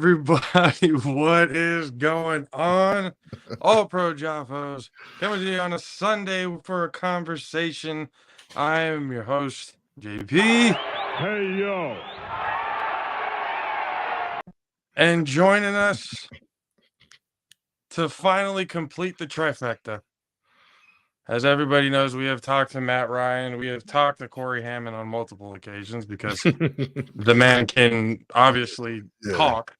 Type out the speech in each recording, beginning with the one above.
Everybody, what is going on? All pro JAFFOs coming to you on a Sunday for a conversation. I am your host, JP. Hey, yo. And joining us to finally complete the trifecta. As everybody knows, we have talked to Matt Ryan. We have talked to Corey Hammond on multiple occasions because the man can obviously talk.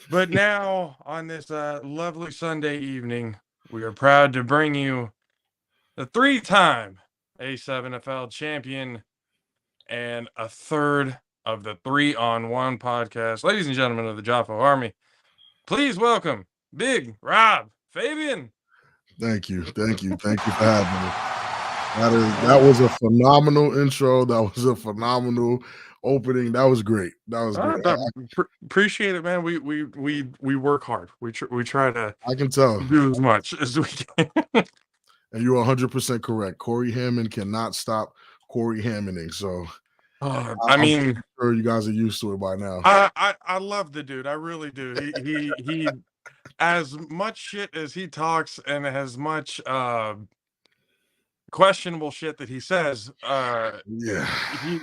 But now, on this lovely Sunday evening, we are proud to bring you the three-time A7FL champion and a third of the 3-on-1 podcast. Ladies and gentlemen of the JAFFO Army, please welcome Big Rob Fabian. Thank you for having me. That was a phenomenal intro. That was a phenomenal opening. That was great. Appreciate it, man. We work hard. We try to. I can tell. Do as much as we can. And you're 100% correct. Corey Hammond cannot stop Corey Hammonding. So, I'm sure you guys are used to it by now. I love the dude. I really do. He as much shit as he talks and as much questionable shit that he says,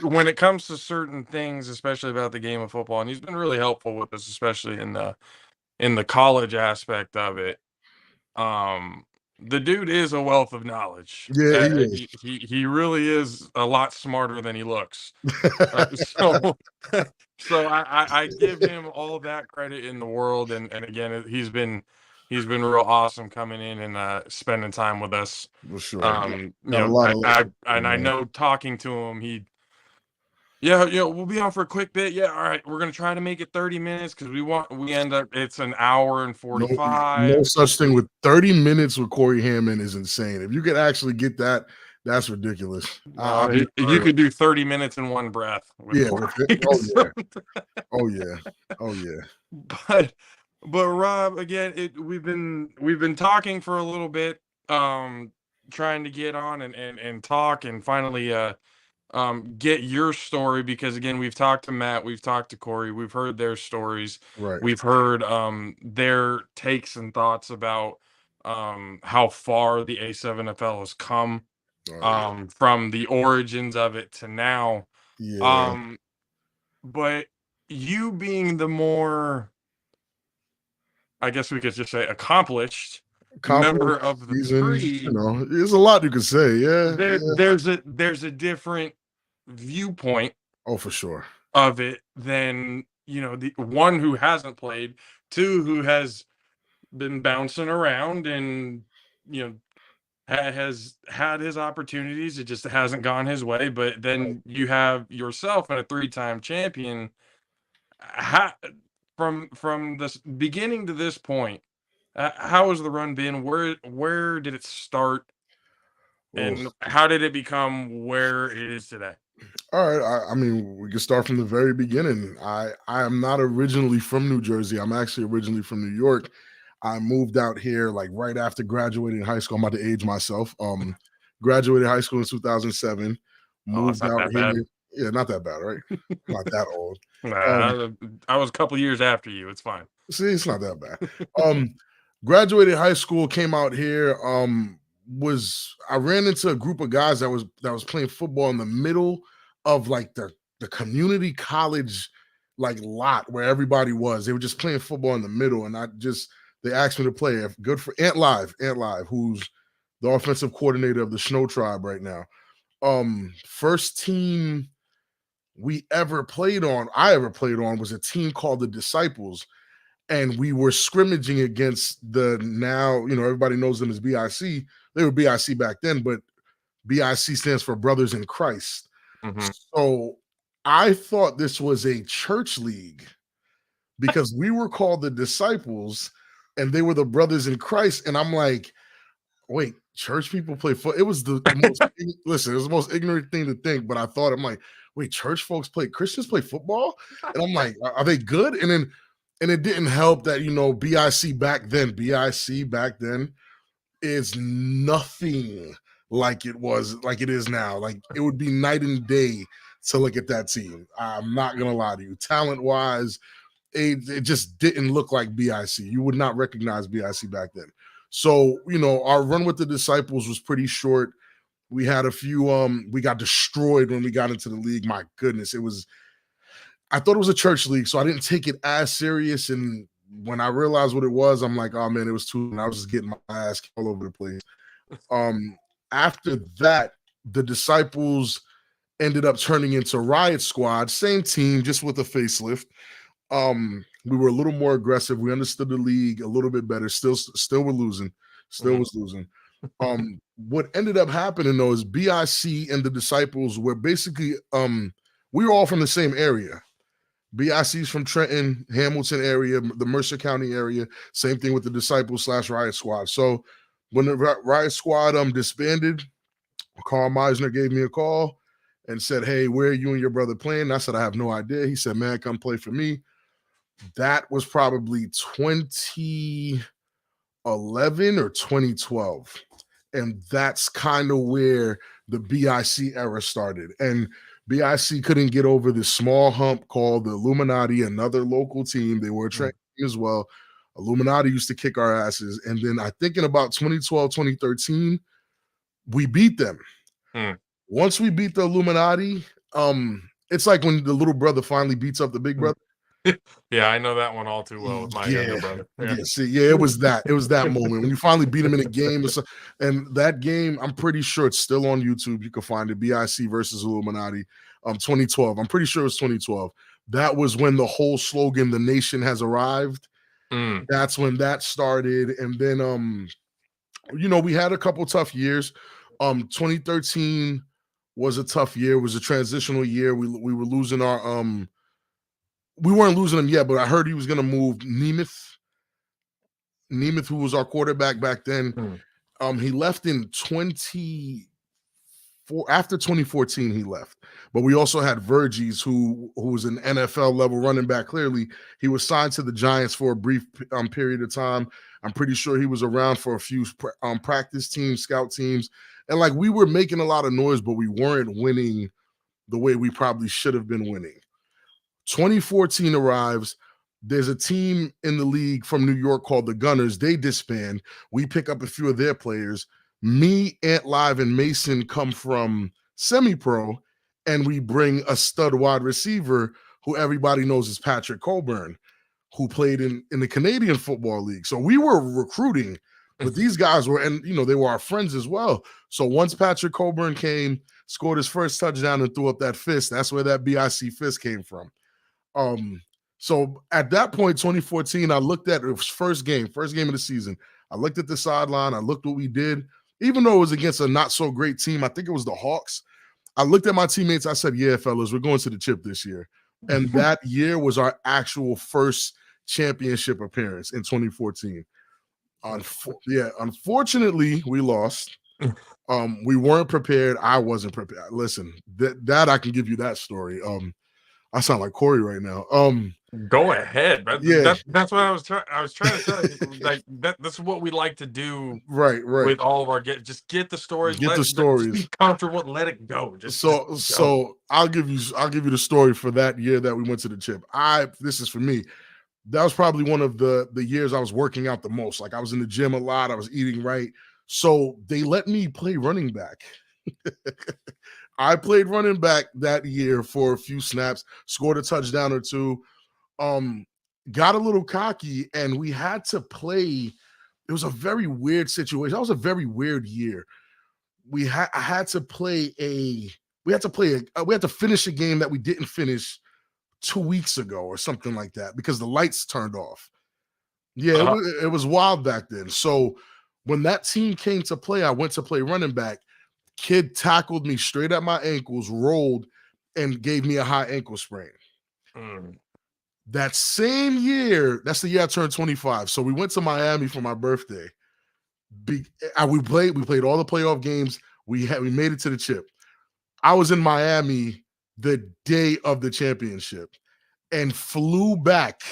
when it comes to certain things, especially about the game of football, and he's been really helpful with us, especially in the college aspect of it. The dude is a wealth of knowledge. Yeah, he really is a lot smarter than he looks. So I give him all that credit in the world, and again, he's been real awesome coming in and spending time with us. For sure. I know talking to him, we'll be on for a quick bit. Yeah, all right, we're gonna try to make it 30 minutes because we end up it's an hour and 45. No such thing with 30 minutes with Corey Hammond is insane. If you could actually get that, that's ridiculous. You could do 30 minutes in one breath. Oh yeah. But Rob, again, we've been talking for a little bit, trying to get on and talk and finally get your story, because again, we've talked to Matt, we've talked to Corey, we've heard their stories, right? We've heard their takes and thoughts about how far the A7FL has come, from the origins of it to now. But you being the more, I guess we could just say, accomplished member of the three, there's a lot you could say. There's a different viewpoint. Oh, for sure. Of it than the one who hasn't played, two who has been bouncing around and has had his opportunities. It just hasn't gone his way. But then you have yourself and a 3-time champion. From this beginning to this point, how has the run been? Where did it start, and how did it become where it is today? All right, I mean, we can start from the very beginning. I am not originally from New Jersey. I'm actually originally from New York. I moved out here like right after graduating high school. I'm about to age myself. Graduated high school in 2007. Moved out here. Bad. Yeah, not that bad, right? Not that old. I was a couple years after you. It's fine. See, it's not that bad. Graduated high school, came out here. I ran into a group of guys that was playing football in the middle of like the community college like lot where everybody was. They were just playing football in the middle, and they asked me to play. Good for Ant Live, who's the offensive coordinator of the Snow Tribe right now. First team I ever played on was a team called the Disciples, and we were scrimmaging against the now, everybody knows them as BIC. They were BIC back then, but BIC stands for Brothers in Christ. Mm-hmm. So I thought this was a church league because we were called the Disciples and they were the Brothers in Christ. And I'm like, wait, church people play football? It was the most ignorant thing to think, but I'm like, wait, Christians play football? And I'm like, are they good? And it didn't help that, BIC back then is nothing like it is now. Like, it would be night and day to look at that team. I'm not going to lie to you. Talent-wise, it just didn't look like BIC. You would not recognize BIC back then. So, our run with the Disciples was pretty short. We had a few, we got destroyed when we got into the league. My goodness, I thought it was a church league, so I didn't take it as serious. And when I realized what it was, I'm like, oh man, it was too, and I was just getting my ass all over the place. After that, the Disciples ended up turning into Riot Squad, same team, just with a facelift. We were a little more aggressive. We understood the league a little bit better. Still we're losing. Was losing. What ended up happening though is BIC and the Disciples were basically we were all from the same area. BIC's from Trenton, Hamilton area, the Mercer County area. Same thing with the Disciples / Riot Squad. So when the Riot Squad disbanded, Carl Meisner gave me a call and said, hey, where are you and your brother playing? I said, I have no idea. He said, man, come play for me. That was probably 2011 or 2012. And that's kind of where the BIC era started. And BIC couldn't get over this small hump called the Illuminati, another local team. They were a trained team as well. Illuminati used to kick our asses. And then I think in about 2012, 2013, we beat them. Once we beat the Illuminati, it's like when the little brother finally beats up the big brother. Yeah, I know that one all too well with my younger brother. It was that. It was that moment when you finally beat him in a game. And that game, I'm pretty sure it's still on YouTube. You can find it, BIC versus Illuminati, 2012. I'm pretty sure it was 2012. That was when the whole slogan, "The Nation Has Arrived." That's when that started. And then, we had a couple tough years. 2013 was a tough year. It was a transitional year. We were losing our we weren't losing him yet, but I heard he was going to move Nemeth, who was our quarterback back then. He left in after 2014, he left. But we also had Vergis, who was an NFL level running back. Clearly, he was signed to the Giants for a brief period of time. I'm pretty sure he was around for a few practice teams, scout teams. And like we were making a lot of noise, but we weren't winning the way we probably should have been winning. 2014 arrives. There's a team in the league from New York called the Gunners. They disband. We pick up a few of their players. Me, Ant Live, and Mason come from semi-pro, and we bring a stud wide receiver who everybody knows is Patrick Coburn, who played in the Canadian Football League. So we were recruiting, but these guys were, and they were our friends as well. So once Patrick Coburn came, scored his first touchdown and threw up that fist, that's where that BIC fist came from. So at that point, 2014, I looked at it was first game of the season. I looked at the sideline. I looked what we did, even though it was against a not so great team. I think it was the Hawks. I looked at my teammates. I said, yeah, fellas, we're going to the chip this year. And that year was our actual first championship appearance in 2014. Unfortunately, we lost. We weren't prepared. I wasn't prepared. Listen, that I can give you that story. I sound like Corey right now. Go ahead, but that's what I was trying to tell you. Like that's what we like to do, right? With all of our just get the stories, just be comfortable, let it go. So I'll give you the story for that year that we went to the chip. This is for me. That was probably one of the years I was working out the most. Like I was in the gym a lot. I was eating right. So they let me play running back. I played running back that year for a few snaps, scored a touchdown or two, got a little cocky, and we had to play. It was a very weird situation. That was a very weird year. We had to finish a game that we didn't finish 2 weeks ago or something like that because the lights turned off. Yeah, it was wild back then. So when that team came to play, I went to play running back. Kid tackled me straight at my ankles, rolled, and gave me a high ankle sprain. That same year, that's the year I turned 25. So we went to Miami for my birthday. We played all the playoff games. We made it to the chip. I was in Miami the day of the championship and flew back.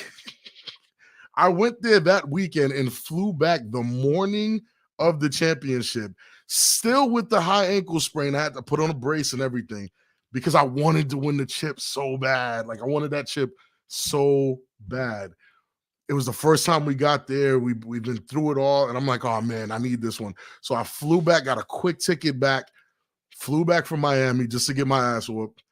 I went there that weekend and flew back the morning of the championship. Still with the high ankle sprain, I had to put on a brace and everything because I wanted to win the chip so bad. Like I wanted that chip so bad. It was the first time we got there. We've been through it all. And I'm like, oh man, I need this one. So I flew back, got a quick ticket back, flew back from Miami just to get my ass whooped.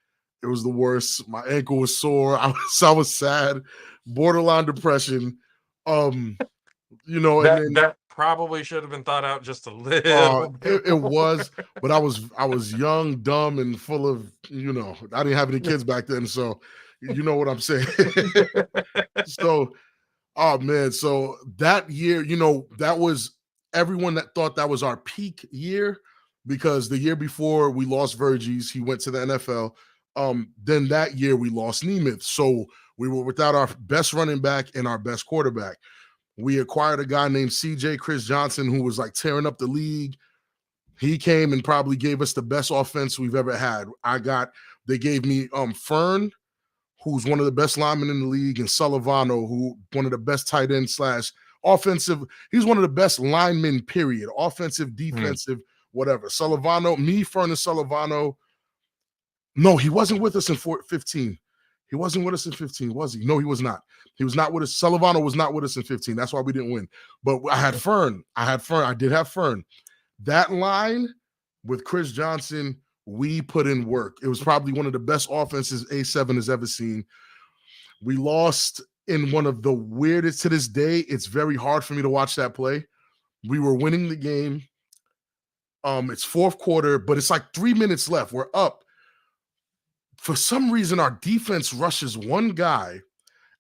It was the worst. My ankle was sore. I was sad, borderline depression. That probably should have been thought out just a little bit. It was, but I was young, dumb, and full of, I didn't have any kids back then, so you know what I'm saying. So, oh man, so that year, that was everyone that thought that was our peak year, because the year before we lost Verges, he went to the NFL. Then that year we lost Nemeth, so we were without our best running back and our best quarterback. We acquired a guy named CJ Chris Johnson, who was like tearing up the league. He came and probably gave us the best offense we've ever had. They gave me Fern, who's one of the best linemen in the league, and Sullivano, who one of the best tight end / offensive. He's one of the best linemen, period. Offensive, defensive, whatever. Sullivano, Fern, and Sullivano. No, he wasn't with us in 15. He wasn't with us in 15, was he? No, he was not. He was not with us. Sullivano was not with us in 15. That's why we didn't win. But I had Fern. I did have Fern. That line with Chris Johnson, we put in work. It was probably one of the best offenses A7 has ever seen. We lost in one of the weirdest, to this day, it's very hard for me to watch that play. We were winning the game. It's fourth quarter, but it's like 3 minutes left. We're up. For some reason, our defense rushes one guy.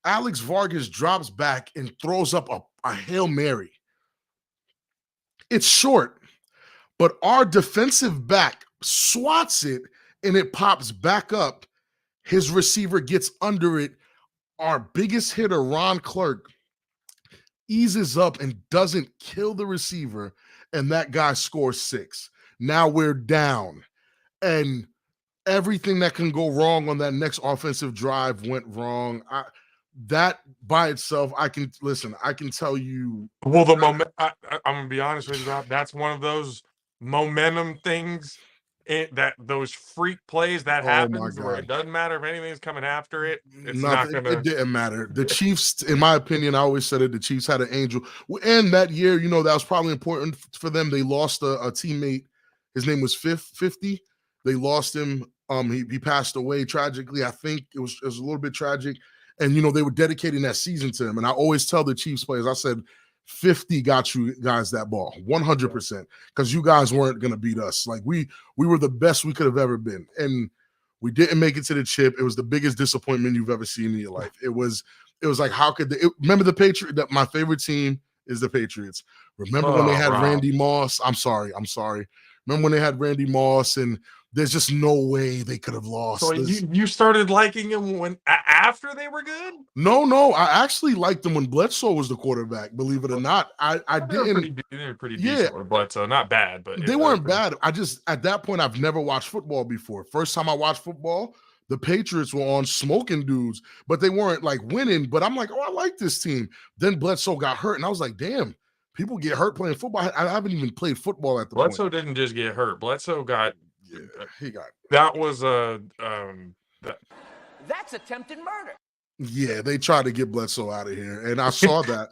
Alex Vargas drops back and throws up a Hail Mary. It's short, but our defensive back swats it and it pops back up. His receiver gets under it. Our biggest hitter, Ron Clark, eases up and doesn't kill the receiver, and that guy scores 6. Now we're down, and everything that can go wrong on that next offensive drive went wrong. That by itself, I can tell you. Well, I'm gonna be honest with you, Rob. That's one of those momentum things, those freak plays that happens where it doesn't matter if anything's coming after it. It didn't matter. The Chiefs, in my opinion, I always said it. The Chiefs had an angel, and that year, that was probably important for them. They lost a teammate. His name was 50. They lost him. He passed away tragically. I think it was a little bit tragic. And, they were dedicating that season to him. And I always tell the Chiefs players, I said, 50 got you guys that ball, 100%, because you guys weren't going to beat us. Like, we were the best we could have ever been. And we didn't make it to the chip. It was the biggest disappointment you've ever seen in your life. It was like, how could remember the Patriots? My favorite team is the Patriots. Remember when they had Randy Moss? I'm sorry. Remember when they had Randy Moss, and there's just no way they could have lost. So you started liking him after they were good? No. I actually liked them when Bledsoe was the quarterback. Believe it or not, I didn't. They were pretty decent with Bledsoe, not bad, but they weren't bad. I just, at that point, I've never watched football before. First time I watched football, the Patriots were on smoking dudes, but they weren't like winning. But I'm like, oh, I like this team. Then Bledsoe got hurt, and I was like, damn. People get hurt playing football. I haven't even played football at the point. Bledsoe didn't just get hurt. Bledsoe got. Yeah, he got. That was That's attempted murder. Yeah, they tried to get Bledsoe out of here, and I saw that.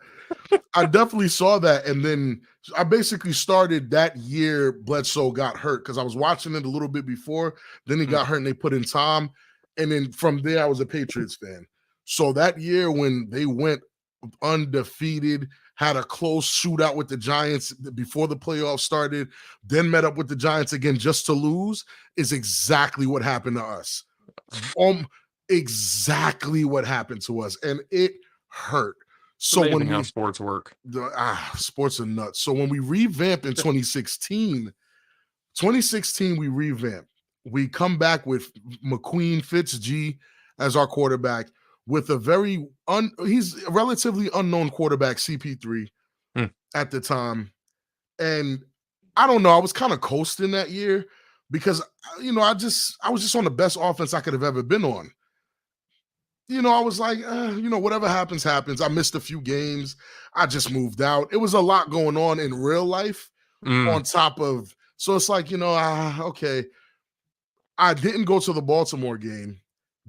I definitely saw that, and then I basically started that year. Bledsoe got hurt because I was watching it a little bit before. Then he got hurt, and they put in Tom, and then from there I was a Patriots fan. So that year when they went undefeated, had a close shootout with the Giants before the playoffs started, then met up with the Giants again just to lose, is exactly what happened to us. Exactly what happened to us, and it hurt. So when how sports work, sports are nuts. So when we revamped in 2016, we revamped. We come back with McQueen Fitz-G as our quarterback, with a he's a relatively unknown quarterback, CP3, at the time. And I don't know, I was kind of coasting that year because, I was just on the best offense I could have ever been on. I was like, whatever happens, happens. I missed a few games. I just moved out. It was a lot going on in real life on top of, so it's like, okay. I didn't go to the Baltimore game.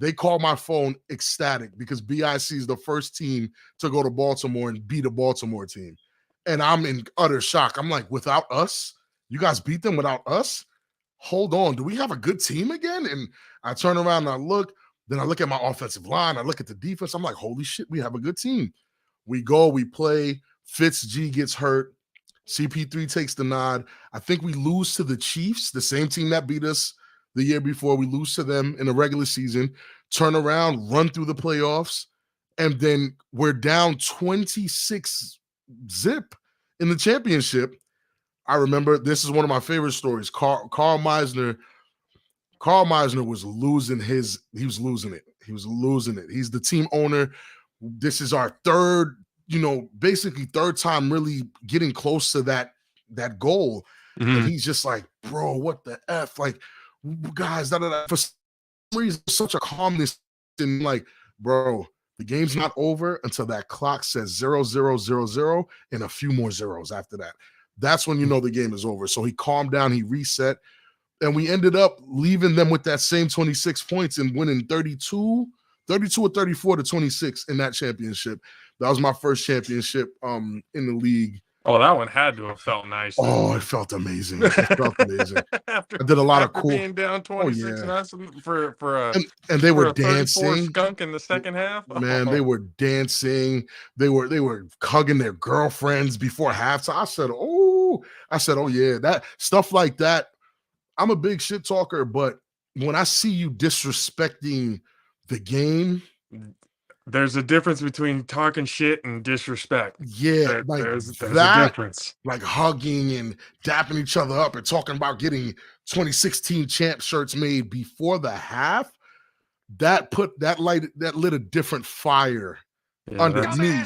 They call my phone ecstatic because BIC is the first team to go to Baltimore and beat a Baltimore team. And I'm in utter shock. I'm like, without us? You guys beat them without us? Hold on. Do we have a good team again? And I turn around and I look. Then I look at my offensive line. I look at the defense. I'm like, holy shit, we have a good team. We go, we play. Fitz G gets hurt. CP3 takes the nod. I think we lose to the Chiefs, the same team that beat us the year before. We lose to them in the regular season, turn around, run through the playoffs, and then we're down 26 zip in the championship. I remember this is one of my favorite stories. Carl Meisner was losing it. He was losing it. He's the team owner. This is our third, basically third time really getting close to that goal. Mm-hmm. And he's just like, bro, what the F? Like, guys, for some reason, such a calmness. And like, bro, the game's not over until that clock says 0-0-0-0 and a few more zeros after that. That's when you know the game is over. So he calmed down, he reset, and we ended up leaving them with that same 26 points and winning 32 or 34 to 26 in that championship. That was my first championship in the league. Oh, that one had to have felt nice. Oh, it felt amazing. I did a lot of cool. Being down 26 for and they were dancing. Skunk in the second half. Man, they were dancing. They were hugging their girlfriends before halftime. I said, oh yeah, that stuff like that. I'm a big shit talker, but when I see you disrespecting the game, there's a difference between talking shit and disrespect. Yeah, there's a difference. Like hugging and dapping each other up and talking about getting 2016 champ shirts made before the half. That lit a different fire under me.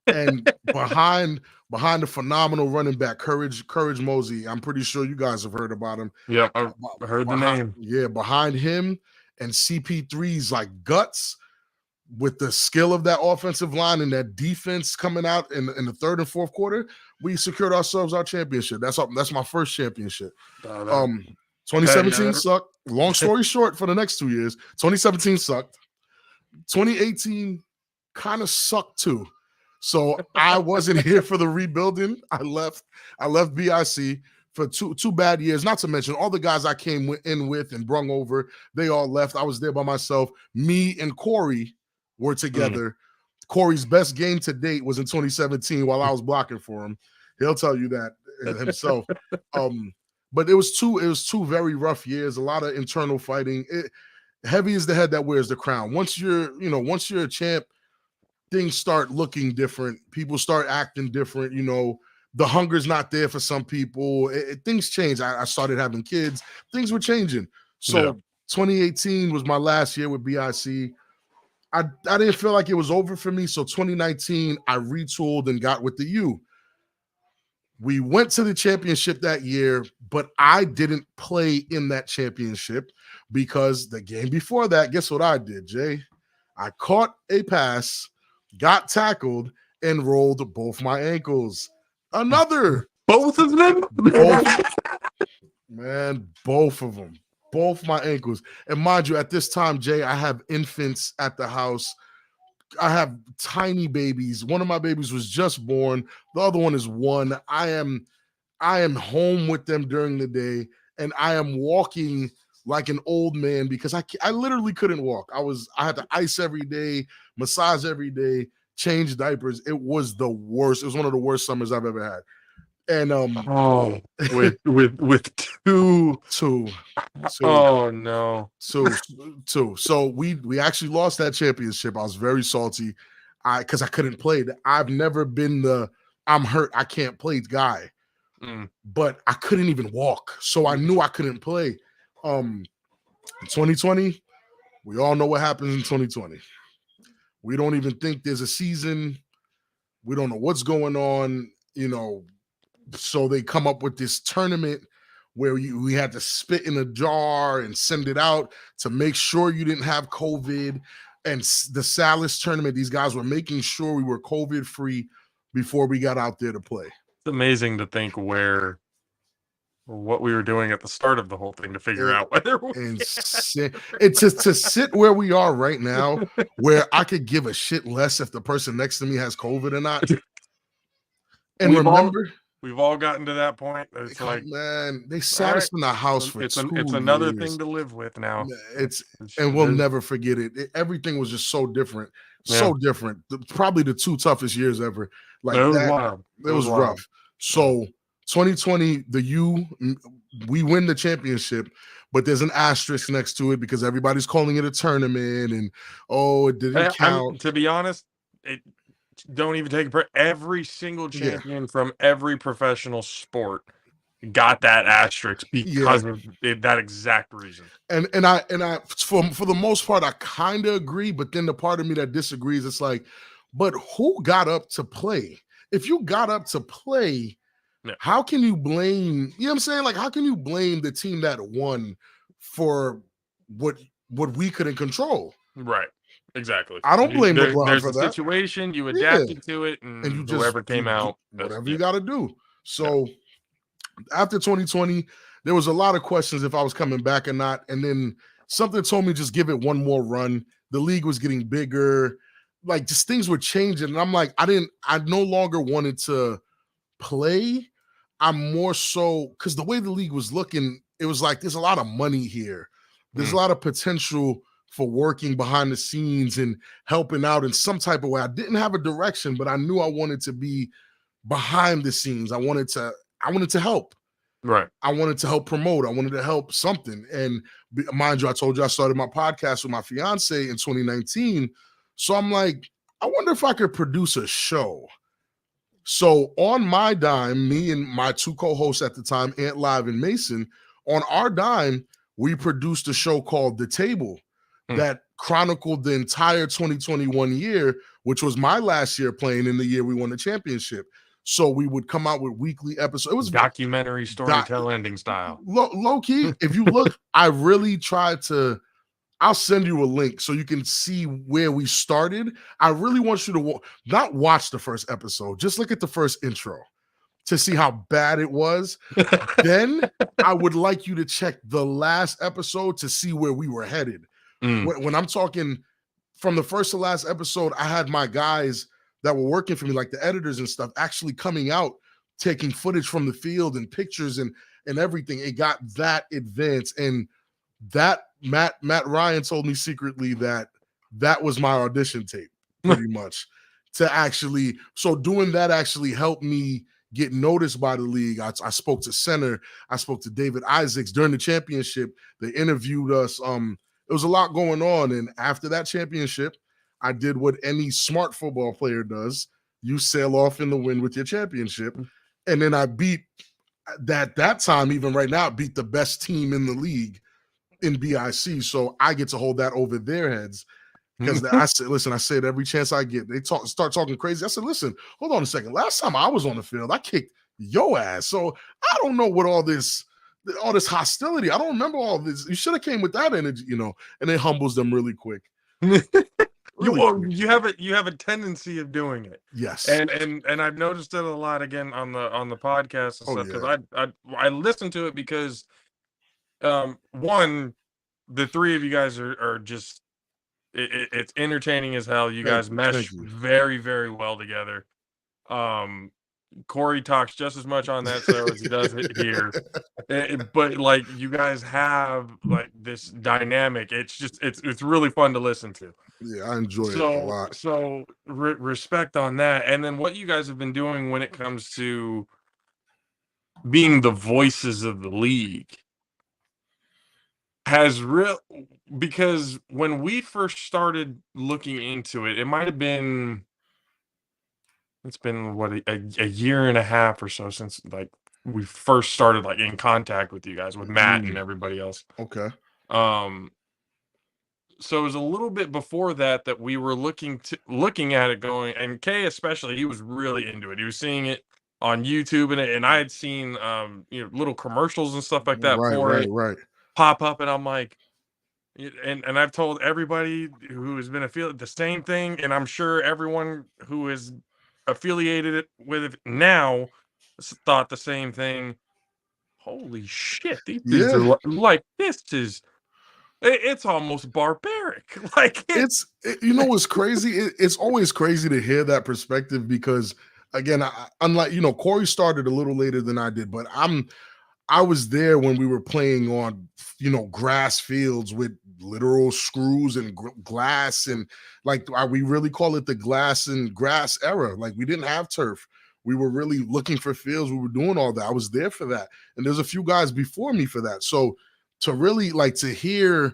And behind the phenomenal running back, Courage Mosey. I'm pretty sure you guys have heard about him. Yeah, I heard the name. Yeah, behind him and CP3's like guts with the skill of that offensive line and that defense coming out in the third and fourth quarter, we secured ourselves our championship. That's my first championship. 2017 sucked. Long story short, for the next 2 years, 2017 sucked. 2018 kind of sucked too. So I wasn't here for the rebuilding. I left BIC for two bad years, not to mention all the guys I came in with and brung over, they all left. I was there by myself. Me and Corey were together. Corey's best game to date was in 2017 while I was blocking for him. He'll tell you that himself. But it was two very rough years, a lot of internal fighting. Heavy is the head that wears the crown. Once you're a champ, things start looking different. People start acting different, The hunger's not there for some people. Things change. I started having kids. Things were changing. So 2018 was my last year with BIC. I didn't feel like it was over for me. So 2019, I retooled and got with the U. We went to the championship that year, but I didn't play in that championship because the game before that, guess what I did, Jay? I caught a pass, got tackled, and rolled both my ankles. Both of them? Man, both of them. Both my ankles. And mind you, at this time, Jay, I have infants at the house. I have tiny babies. One of my babies was just born. The other one is 1. I am home with them during the day, and I am walking like an old man because I literally couldn't walk. I had to ice every day, massage every day, change diapers. It was the worst. It was one of the worst summers I've ever had. And with two. Oh no. So we actually lost that championship. I was very salty. Because I couldn't play. I've never been the I'm hurt, I can't play guy. But I couldn't even walk. So I knew I couldn't play. 2020, we all know what happens in 2020. We don't even think there's a season. We don't know what's going on, So they come up with this tournament where we had to spit in a jar and send it out to make sure you didn't have COVID. And the Salis tournament, these guys were making sure we were COVID-free before we got out there to play. It's amazing to think where what we were doing at the start of the whole thing to figure out whether we and to sit where we are right now, where I could give a shit less if the person next to me has COVID or not. And we've all gotten to that point. It's like, man, they sat us in the house for 2 it's another years. thing to live with now. And we'll never forget it. Everything was just so different, so different. Probably the 2 toughest years ever. Like it was that, wild. It was rough. So 2020, we win the championship, but there's an asterisk next to it because everybody's calling it a tournament, and it didn't count. To be honest, don't even take it. Every single champion from every professional sport got that asterisk because of that exact reason. And I for the most part I kind of agree, but then the part of me that disagrees, it's like, but who got up to play? If you got up to play, how can you blame, you know what I'm saying? Like, how can you blame the team that won for what we couldn't control? Right. Exactly. I don't blame LeBron there's for a that. situation, you adapted to it, and you just whoever came out, whatever you got to do. So after 2020, there was a lot of questions if I was coming back or not. And then something told me just give it one more run. The league was getting bigger. Like, just things were changing. And I'm like, I no longer wanted to play. I'm more so, because the way the league was looking, it was like, there's a lot of money here. There's a lot of potential for working behind the scenes and helping out in some type of way. I didn't have a direction, but I knew I wanted to be behind the scenes. I wanted to help. Right. I wanted to help promote. I wanted to help something. And mind you, I told you I started my podcast with my fiance in 2019. So I'm like, I wonder if I could produce a show. So on my dime, me and my 2 co-hosts at the time, Ant Live and Mason, on our dime, we produced a show called The Table that chronicled the entire 2021 year, which was my last year playing in the year we won the championship. So we would come out with weekly episodes. It was documentary storytelling ending style. Low key, if you look, I really tried to. I'll send you a link so you can see where we started. I really want you to not watch the first episode. Just look at the first intro to see how bad it was. Then I would like you to check the last episode to see where we were headed. When I'm talking from the first to last episode, I had my guys that were working for me, like the editors and stuff, actually coming out, taking footage from the field and pictures and everything. It got that advanced. And that Matt Ryan told me secretly that was my audition tape, pretty much. So doing that actually helped me get noticed by the league. I spoke to Center. I spoke to David Isaacs during the championship. They interviewed us. There was a lot going on. And after that championship, I did what any smart football player does. You sail off in the wind with your championship. And then I beat, that time, even right now, beat the best team in the league in BIC. So I get to hold that over their heads. Because I said, listen, I said every chance I get, they start talking crazy. I said, listen, hold on a second. Last time I was on the field, I kicked your ass. So I don't know what all this hostility. I don't remember all this. You should have came with that energy, and it humbles them really quick. You have a tendency of doing it. Yes. And I've noticed it a lot again on the podcast and stuff, because I listen to it because one, the 3 of you guys are just it's entertaining as hell. You guys mesh very, very well together. Corey talks just as much on that show as he does here. But like, you guys have like this dynamic. It's just it's really fun to listen to. Yeah, I enjoy it a lot. So respect on that. And then what you guys have been doing when it comes to being the voices of the league has because when we first started looking into it, it might have been, it's been what, a year and a half or so since like we first started like in contact with you guys, with Matt and everybody else. Okay. So it was a little bit before that we were looking at it going, and Kay especially, he was really into it. He was seeing it on YouTube and I had seen little commercials and stuff like that right. pop up, and I'm like, and I've told everybody who has been affiliated the same thing, and I'm sure everyone who is affiliated with it now thought the same thing. holy shit, these dudes Yeah. are like, this is, it's almost barbaric. Like, You know what's crazy? It's always crazy to hear that perspective because, again, unlike, Corey started a little later than I did, but I was there when we were playing on, grass fields with literal screws and glass, and like we really call it the glass and grass era. Like, we didn't have turf. We were really looking for fields. We were doing all that. I was there for that, and there's a few guys before me for that. So to really to hear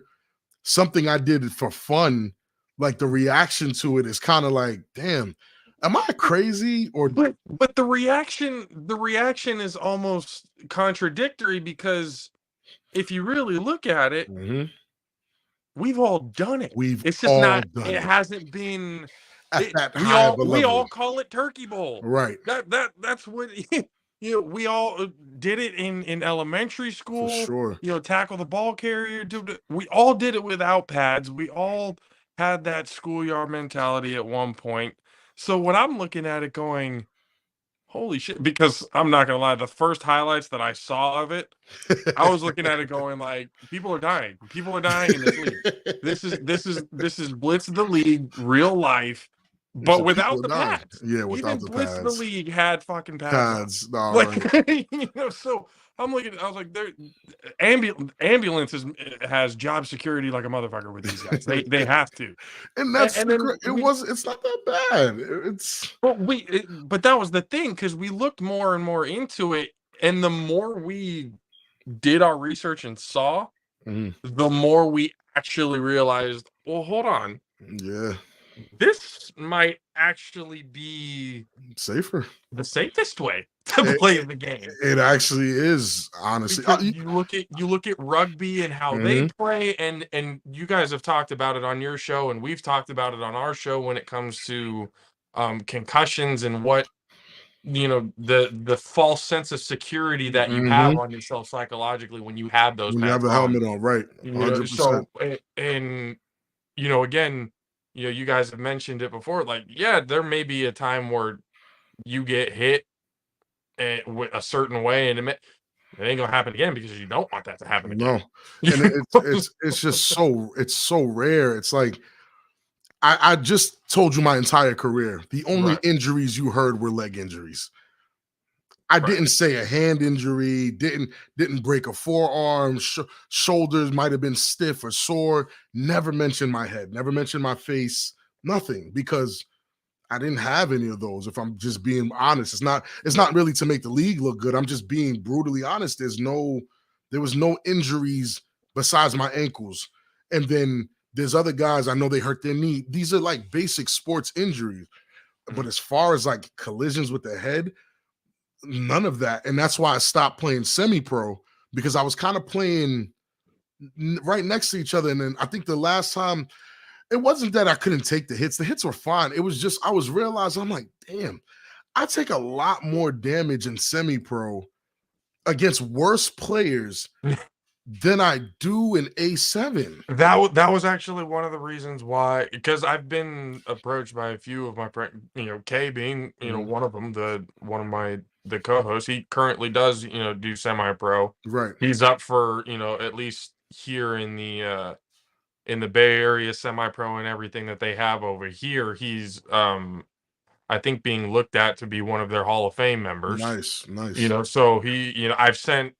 something I did for fun, like the reaction to it is kind of like, damn, am I crazy? Or but the reaction is almost contradictory, because if you really look at it, Mhm. we've all done it. We've It's just all not, done it it hasn't been at it, that high of a we level. all call it Turkey Bowl. Right. That's what we all did it in elementary For school, sure. tackle the ball carrier, we all did it without pads. We all had that schoolyard mentality at one point. So when I'm looking at it going, holy shit, because I'm not gonna lie, the first highlights that I saw of it, I was looking at it going like, people are dying. People are dying in this league. This is Blitz the League, real life, It's but the people without are the dying. pads. Yeah, Even without the Blitz the pads. League had fucking pads on. Pads. All Like, right. so I'm looking, I was like, there ambulance has job security like a motherfucker with these guys. They have to. And that's And then it's not that bad. It's but that was the thing, because we looked more and more into it, and the more we did our research and saw, Mhm. the more we actually realized, well, hold on, Yeah, this might actually be safer. the safest way to It, play the game. it actually is, honestly. Because you look at rugby and how they Mhm. play, and you guys have talked about it on your show, and we've talked about it on our show when it comes to concussions, and what, the false sense of security that you have Mhm. on yourself psychologically when you have those When you have pads a on. helmet on, right? 100%. So and again, you guys have mentioned it before, like, yeah, there may be a time where you get hit a certain way, and it ain't gonna happen again, because you don't want that to happen again. No, and it's just so rare. It's like I just told you my entire career. The only Right, injuries you heard were leg injuries. I right. didn't say a hand injury, didn't break a forearm, shoulders might have been stiff or sore. Never mentioned my head, never mentioned my face, nothing, because I didn't have any of those. If I'm just being honest, it's not really to make the league look good. I'm just being brutally honest. There was no injuries besides my ankles. And then there's other guys I know they hurt their knee. These are like basic sports injuries. But Mhm. as far as like collisions with the head, none of that. And that's why I stopped playing semi-pro, because I was kind of playing right next to each other. And then I think the last time, it wasn't that I couldn't take the hits. The hits were fine. It was just I was realizing, I'm like, damn, I take a lot more damage in semi-pro against worse players than I do in A7. That was actually one of the reasons why, because I've been approached by a few of my friends, Kay being, Mhm. one of them, one of the co-hosts. He currently does, do semi-pro. Right. He's up for, at least here in the Bay Area, semi-pro and everything that they have over here. He's I think being looked at to be one of their Hall of Fame members. Nice. Nice. So he, I sent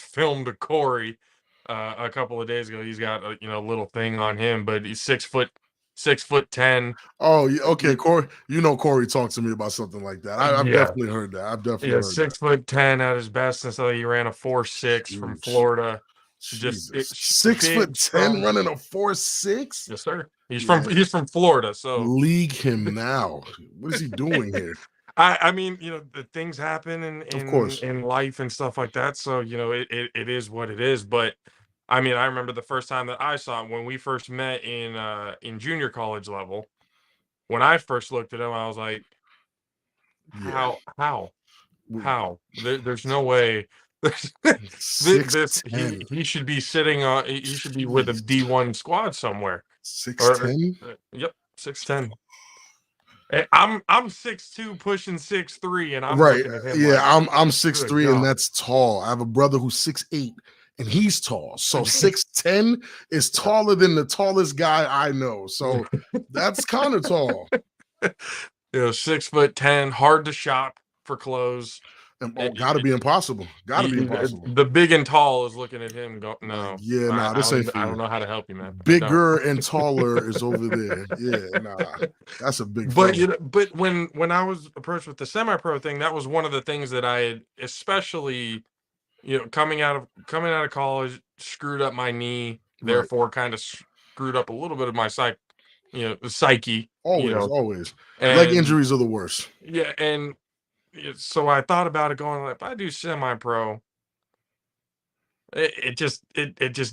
film to Corey a couple of days ago. He's got a, little thing on him, but he's 6'10". Oh, yeah. Okay, y- Corey. Corey talked to me about something like that. I've Yeah, definitely heard that. I've definitely yeah, heard that. 6'10" at his best, and so he ran a 4.6 from Huge. Florida. Just Jesus. Six big, foot ten strong. running a 4.6? Yes, sir. He's from Yeah. he's from Florida, so League him now. What is he doing here? I mean, the things happen in Of in course. in life and stuff like that. So, it is what it is. But I mean, I remember the first time that I saw him when we first met in junior college level. When I first looked at him, I was like, Yeah. how? There's no way. There's this, Six he ten. he should be sitting on, he should be with a Jeez. D1 squad somewhere. Six Or ten. yep, 6'10". I'm 6'2", pushing 6'3", and I'm Right. looking at him Yeah, like, I'm good 6'3", and God. that's tall. I have a brother who's 6'8", and he's tall. So 6'10" is taller than the tallest guy I know. So that's kind of tall. 6'10", hard to shop for clothes. And It- gotta it- be impossible. Gotta be impossible. the big and tall is looking at him. Go, Like, no, yeah, nah, this ain't for I you. don't know how to help you, man. I don't. Bigger and taller is over there. Yeah, nah, that's a big But fella. but when I was approached with the semi-pro thing, that was one of the things that I had, especially coming out of college, screwed up my knee, Right. therefore kind of screwed up a little bit of my psyche, Always. Leg and injuries are the worst. yeah, and so I thought about it, going like, if I do semi-pro, it just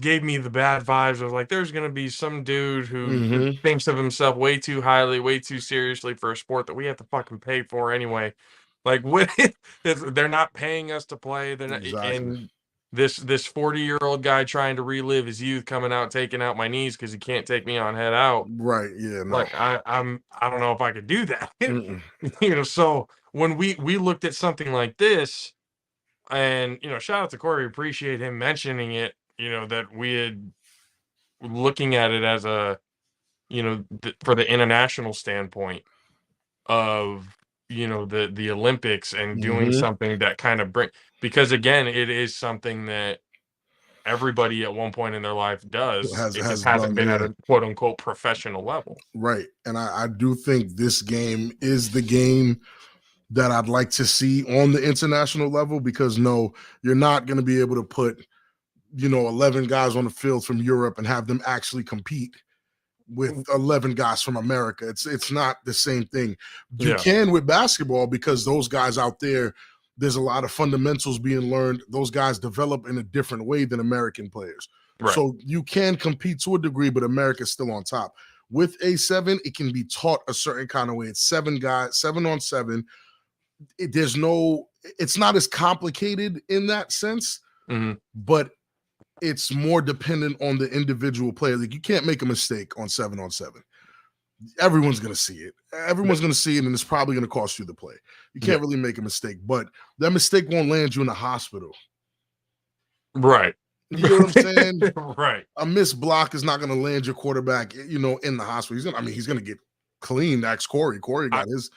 gave me the bad vibes of like, there's gonna be some dude who thinks of himself way too highly, way too seriously for a sport that we have to fucking pay for anyway. Like, what they're not paying us to play. They're not, Exactly. and this 40-year-old guy trying to relive his youth, coming out taking out my knees because he can't take me on head out. Right. Yeah, no. Like, I don't know if I could do that. Mm-mm. So when we looked at something like this, and shout out to Corey, appreciate him mentioning it, that we had looking at it as a for the international standpoint of the Olympics, and doing something that kind of because again, it is something that everybody at one point in their life does. It just Has hasn't done, been at yeah. a quote unquote professional level. Right. And I do think this game is the game that I'd like to see on the international level, because no, you're not going to be able to put, 11 guys on the field from Europe and have them actually compete with 11 guys from America. It's not the same thing. You Yeah. can with basketball, because those guys out there's a lot of fundamentals being learned. Those guys develop in a different way than American players. Right. So you can compete to a degree, but America's still on top. With A7, it can be taught a certain kind of way. It's 7 guys, 7-on-7. It's not as complicated in that sense, but it's more dependent on the individual player. Like, you can't make a mistake on 7-on-7. Everyone's going to see it. Everyone's going to see it, and it's probably going to cost you the play. You can't really make a mistake, but that mistake won't land you in a hospital. Right. You know what I'm saying? Right. A missed block is not going to land your quarterback, in the hospital. He's going to get clean. Ask Corey. Corey got his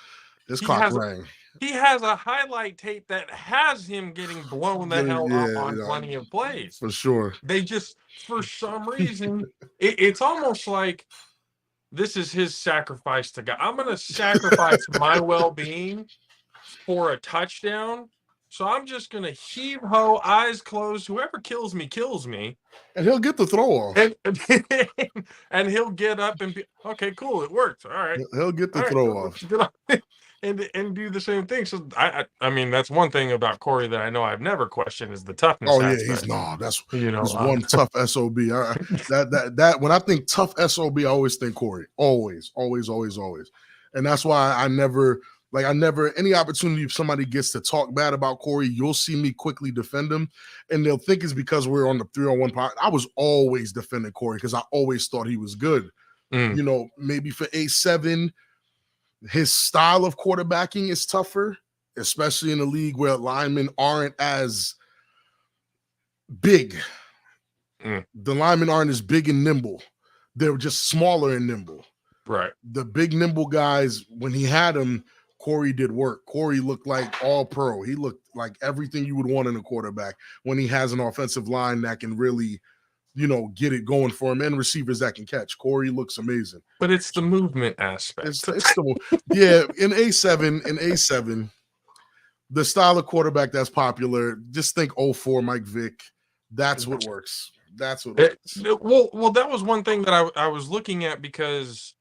clock rang. He has a highlight tape that has him getting blown the hell up on plenty of plays. For sure. They just, for some reason, it's almost like this is his sacrifice to God. I'm going to sacrifice my well-being for a touchdown. So I'm just going to heave-ho, eyes closed. Whoever kills me, kills me. And he'll get the throw off. And he'll get up and be, okay, cool, it worked. All right. He'll get the throw off. And do the same thing. So I mean, that's one thing about Corey that I know I've never questioned, is the toughness. Oh yeah, aspect. He's one tough SOB. That when I think tough SOB, I always think Corey. Always. And that's why I never any opportunity if somebody gets to talk bad about Corey, you'll see me quickly defend him, and they'll think it's because we're on the 3-on-1 part. I was always defending Corey because I always thought he was good. Maybe for A7. His style of quarterbacking is tougher, especially in a league where linemen aren't as big. The linemen aren't as big and nimble. They're just smaller and nimble. Right. The big, nimble guys, when he had them, Corey did work. Corey looked like all pro. He looked like everything you would want in a quarterback when he has an offensive line that can really get it going for him, and receivers that can catch. Corey looks amazing. But it's the movement aspect. In A7, the style of quarterback that's popular, just think 04 Mike Vick. That's what works. Well, that was one thing that I was looking at, because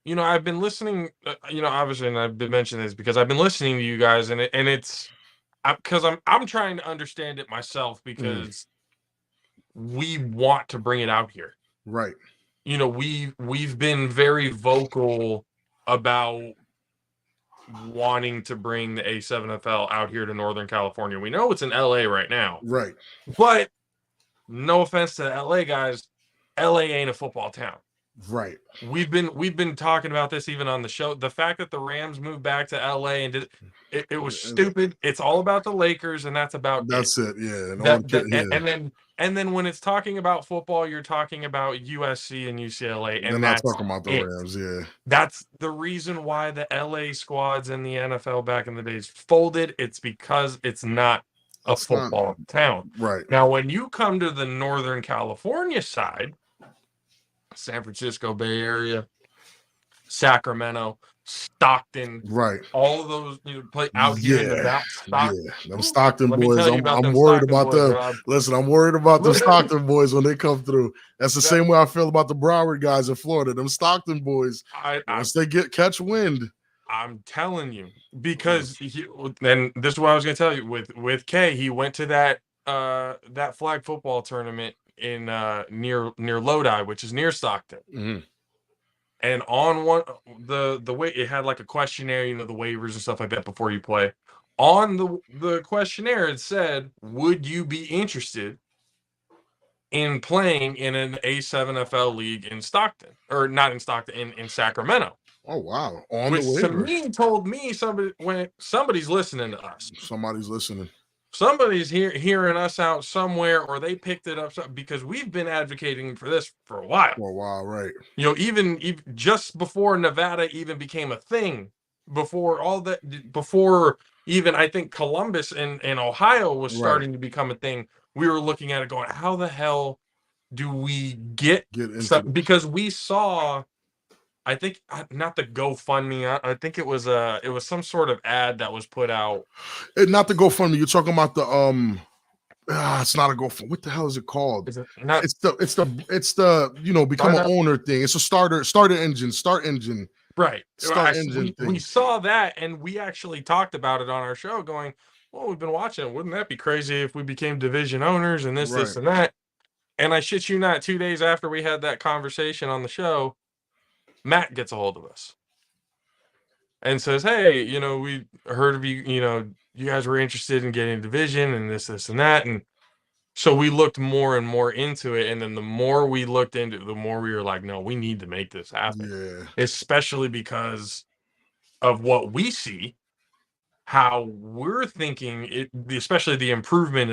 I've been listening, obviously, and I've been mentioning this because I've been listening to you guys, and it's because I'm trying to understand it myself, because we want to bring it out here. Right. We've been very vocal about wanting to bring the A7FL out here to Northern California. We know it's in LA right now. Right. But no offense to LA guys, LA ain't a football town. Right. We've been talking about this even on the show. The fact that the Rams moved back to LA and it was stupid. It's all about the Lakers, and that's about That's it. Yeah. And then when it's talking about football, you're talking about USC and UCLA, They're and not that's talking about the Rams. Yeah. That's the reason why the LA squads in the NFL back in the days folded. It's because it's not a football town. Right. Now, when you come to the Northern California side, San Francisco Bay Area, Sacramento, Stockton, right, all of those play out here in the back. Yeah, them Stockton Let me boys. tell you about I'm them worried Stockton about boys, them. Rob. Listen, I'm worried about the Stockton boys when they come through. That's the same way I feel about the Broward guys in Florida. Them Stockton boys. Once they catch wind, I'm telling you, because and this is what I was going to tell you with Kay. He went to that flag football tournament in near Lodi, which is near Stockton. Mm-hmm. And on one the way it had like a questionnaire, the waivers and stuff like that before you play. On the questionnaire, it said, "Would you be interested in playing in an A7FL league in Stockton, or not in Stockton, in Sacramento?" Oh wow! On Which the waiver, to me told me somebody's listening to us. Somebody's listening. Somebody's hearing us out somewhere, or they picked it up because we've been advocating for this for a while. For a while, right? Even just before Nevada even became a thing, before even I think Columbus and Ohio was starting to become a thing, we were looking at it going, how the hell do we get into because we saw, I think, not the GoFundMe. I think it was some sort of ad that was put out. Not the GoFundMe. You're talking about the it's not a GoFundMe. What the hell is it called? Is it not? It's the become an owner thing. It's a start engine. Right. Start engine thing. We saw that, and we actually talked about it on our show, going, well, we've been watching it. Wouldn't that be crazy if we became division owners and this and that? And I shit you not, 2 days after we had that conversation on the show, Matt gets a hold of us and says, hey, we heard of you, you guys were interested in getting a division and this and that. And so we looked more and more into it. And then the more we looked into it, the more we were like, no, we need to make this happen. Yeah. Especially because of what we see, how we're thinking it, especially the improvement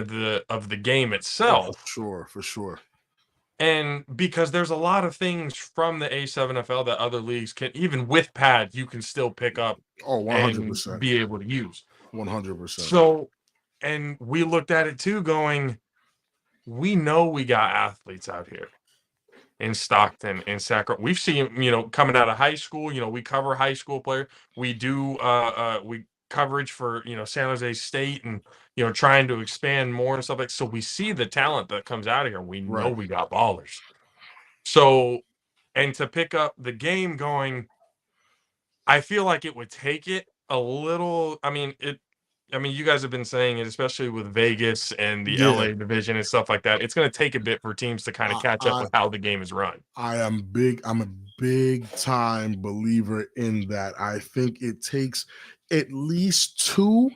of the game itself. For sure. And because there's a lot of things from the A7FL that other leagues can, even with pads, you can still pick up 100%. and be able to use. 100%. So, and we looked at it too going, we know we got athletes out here in Stockton, in Sacramento. We've seen, coming out of high school, we cover high school players. We do, we coverage for, San Jose State and, trying to expand more and stuff like, so we see the talent that comes out of here. We know we got ballers. So, and to pick up the game going, I feel like it would take it a little, you guys have been saying it, especially with Vegas and the LA division and stuff like that. It's going to take a bit for teams to kind of catch up with how the game is run. I'm a big time believer in that. I think it takes at least 2,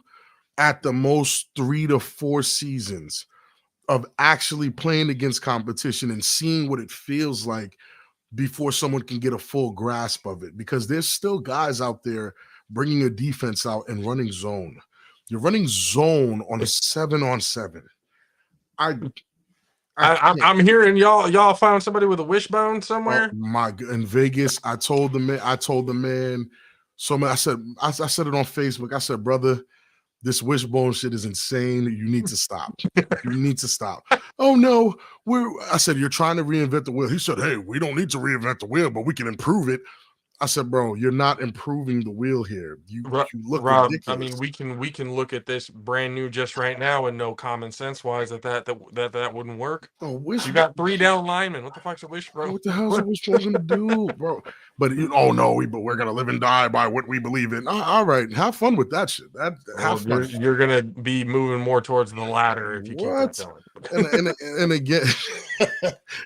at the most 3 to 4 seasons of actually playing against competition and seeing what it feels like before someone can get a full grasp of it, because there's still guys out there bringing a defense out and running zone. You're running zone on a 7-on-7. I'm hearing y'all found somebody with a wishbone somewhere. In Vegas, I told the man. So I said it on Facebook. I said, brother, this wishbone shit is insane. You need to stop. You need to stop. Oh no, I said, you're trying to reinvent the wheel. He said, hey, we don't need to reinvent the wheel, but we can improve it. I said, bro, you're not improving the wheel here. You look Rob, ridiculous. we can look at this brand new just right now and know common sense wise that wouldn't work. Oh, you got 3 down linemen. What the fuck's a wishbone? What the hell's a wishbone gonna do, bro? But but we're gonna live and die by what we believe in. All right, have fun with that shit. You're gonna be moving more towards the latter if you keep that going.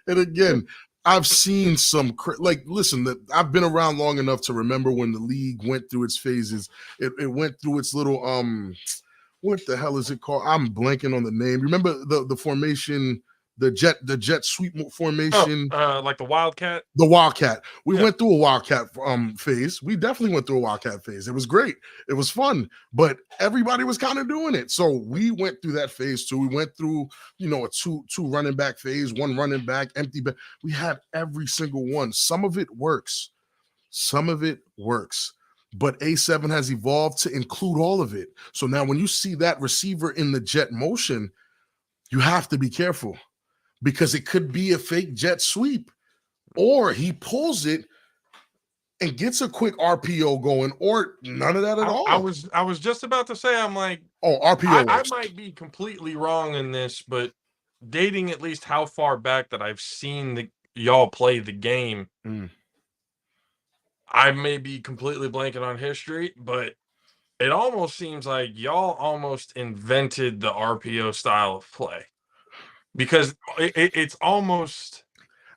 and again. I've seen some listen, that I've been around long enough to remember when the league went through its phases. It went through its little what the hell is it called? I'm blanking on the name. Remember the formation the jet sweep formation. Like the Wildcat. The Wildcat. We Yeah. went through a Wildcat phase. We definitely went through a Wildcat phase. It was great. It was fun, but everybody was kind of doing it. So we went through that phase too. We went through, a two running back phase, one running back, empty back. We had every single one. Some of it works. Some of it works. But A7 has evolved to include all of it. So now when you see that receiver in the jet motion, you have to be careful because it could be a fake jet sweep. Or he pulls it and gets a quick RPO going, or none of that at all. I was just about to say, I'm like, RPO. I might be completely wrong in this, but dating at least how far back that I've seen y'all play the game, I may be completely blanking on history, but it almost seems like y'all almost invented the RPO style of play because it's almost.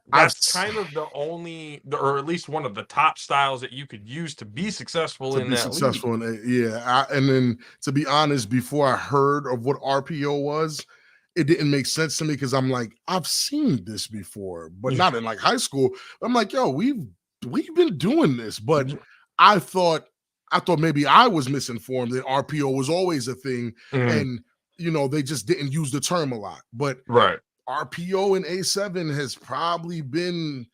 That's kind of the only, or at least one of the top styles that you could use to be successful in that league. And then to be honest, before I heard of what RPO was, it didn't make sense to me because I'm like, I've seen this before, but not in like high school. I'm like, yo, we've been doing this, but I thought maybe I was misinformed that RPO was always a thing, and they just didn't use the term a lot. But right. RPO and A7 has probably been,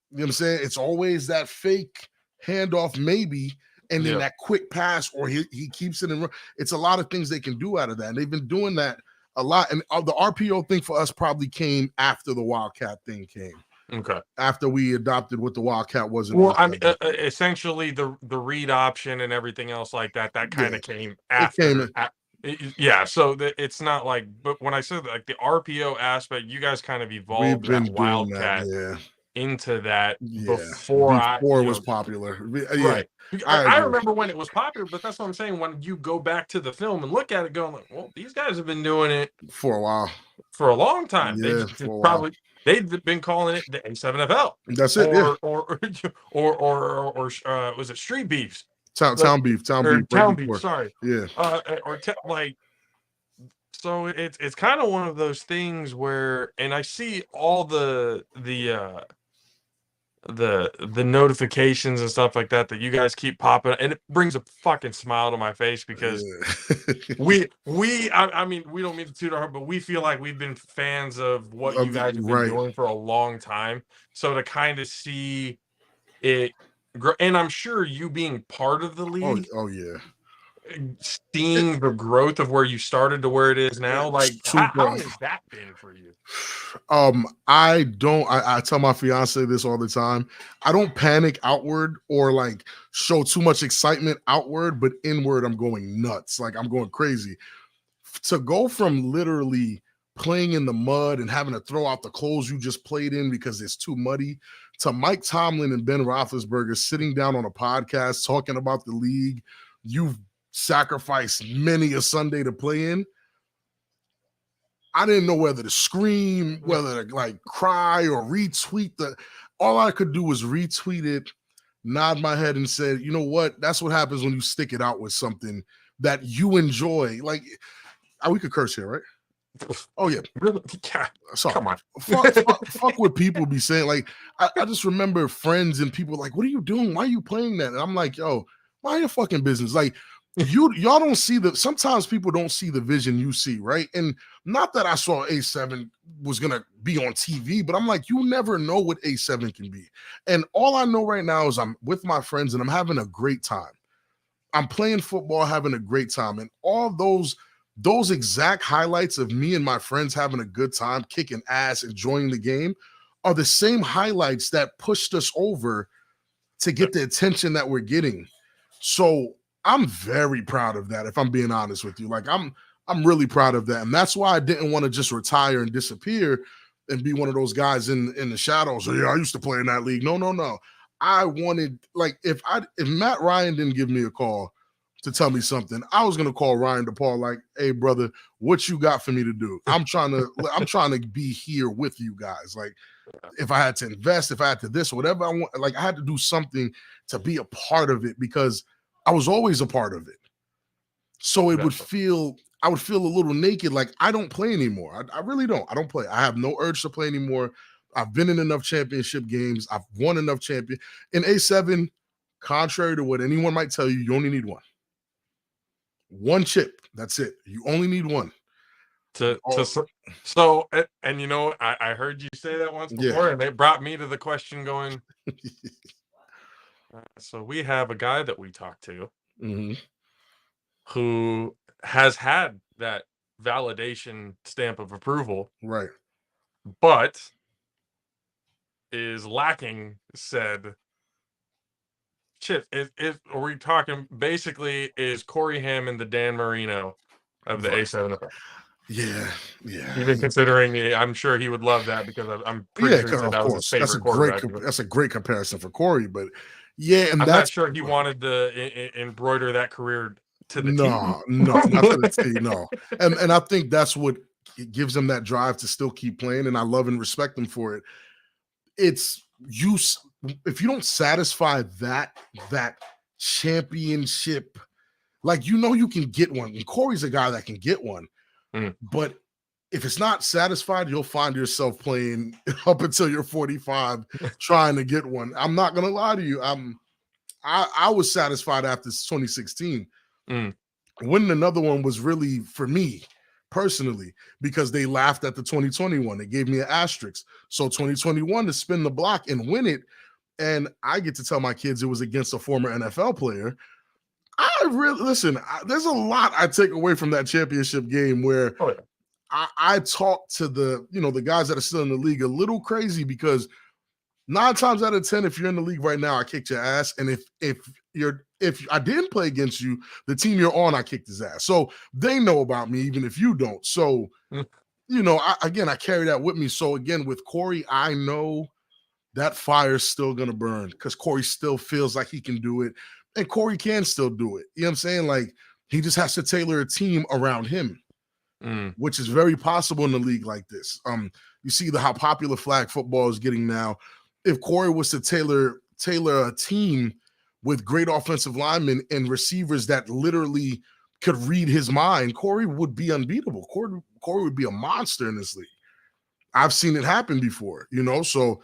what I'm saying? It's always that fake handoff, maybe, and then that quick pass, or he keeps it in. It's a lot of things they can do out of that. And they've been doing that a lot. And the RPO thing for us probably came after the Wildcat thing came. Okay. After we adopted what the Wildcat was. Well, I mean, essentially the read option and everything else like that kind of came after. Yeah, so it's not like, but when I said like the RPO aspect, you guys kind of evolved that Wildcat into that before it was popular. Right. I remember when it was popular, but that's what I'm saying. When you go back to the film and look at it, going like, well, these guys have been doing it for a while, for a long time. Yeah, they've been calling it the A7FL. That's it. Or was it Street Beefs? Town beef. Sorry. Yeah. So it's kind of one of those things where, and I see all the notifications and stuff like that you guys keep popping, and it brings a fucking smile to my face because I mean, we don't mean to toot our horn, but we feel like we've been fans of what you guys have been doing for a long time. So to kind of see it. And I'm sure you being part of the league, seeing the growth of where you started to where it is now, like how has that been for you? I tell my fiance this all the time. I don't panic outward or like show too much excitement outward, but inward I'm going nuts. Like I'm going crazy. To go from literally playing in the mud and having to throw out the clothes you just played in because it's too muddy, to Mike Tomlin and Ben Roethlisberger sitting down on a podcast talking about the league you've sacrificed many a Sunday to play in. I didn't know whether to scream, whether to like cry or retweet. All I could do was retweet it, nod my head and said, you know what? That's what happens when you stick it out with something that you enjoy. Like, we could curse here, right? Oh yeah, really? Yeah. Sorry. Come on. fuck what people be saying. Like, I just remember friends and people like, "What are you doing? Why are you playing that?" And I'm like, "Yo, mind your fucking business." Like, y'all don't see sometimes people don't see the vision you see, right? And not that I saw A7 was gonna be on TV, but I'm like, you never know what A7 can be. And all I know right now is I'm with my friends and I'm having a great time. I'm playing football, having a great time, and all those exact highlights of me and my friends having a good time, kicking ass, enjoying the game, are the same highlights that pushed us over to get the attention that we're getting. So I'm very proud of that, if I'm being honest with you. Like, I'm really proud of that. And that's why I didn't want to just retire and disappear and be one of those guys in the shadows. Yeah, I used to play in that league. No. I wanted, like, if Matt Ryan didn't give me a call to tell me something, I was gonna call Ryan DePaul like, "Hey brother, what you got for me to do? I'm trying to be here with you guys. Like, if I had to invest, if I had to this, whatever I want, like I had to do something to be a part of it because I was always a part of it. So it would feel I would feel a little naked. Like, I don't play anymore. I really don't. I don't play. I have no urge to play anymore. I've been in enough championship games. I've won enough champion. In A7, contrary to what anyone might tell you, you only need one. One chip. That's it. You only need one. So, and you know, I heard you say that once before, and it brought me to the question going, so we have a guy that we talked to who has had that validation stamp of approval, right, but is lacking said shit. Are we talking basically is Corey Hammond the Dan Marino of the A7? Yeah. Even considering, I'm sure he would love that because I'm pretty sure he said that was his favorite quarterback. That's a great comparison for Corey, but yeah, and I'm not sure he wanted to embroider that career to the no, T. not to the T, no. And I think that's what gives him that drive to still keep playing, and I love and respect him for it. It's you if you don't satisfy that championship, like, you can get one. And Corey's a guy that can get one. But if it's not satisfied, you'll find yourself playing up until you're 45 trying to get one. I'm not gonna lie to you. I was satisfied after 2016. Winning another one was really, for me personally, because they laughed at the 2021. They gave me an asterisk. So 2021 to spin the block and win it. And I get to tell my kids it was against a former NFL player. I really listen. There's a lot I take away from that championship game where I talk to the guys that are still in the league a little crazy, because 9 times out of 10, if you're in the league right now, I kicked your ass, and if I didn't play against you, the team you're on, I kicked his ass. So they know about me, even if you don't. So I carry that with me. So again, with Corey, I know that fire's still gonna burn because Corey still feels like he can do it. And Corey can still do it. You know what I'm saying? Like, he just has to tailor a team around him, which is very possible in a league like this. You see how popular flag football is getting now. If Corey was to tailor a team with great offensive linemen and receivers that literally could read his mind, Corey would be unbeatable. Corey would be a monster in this league. I've seen it happen before, so,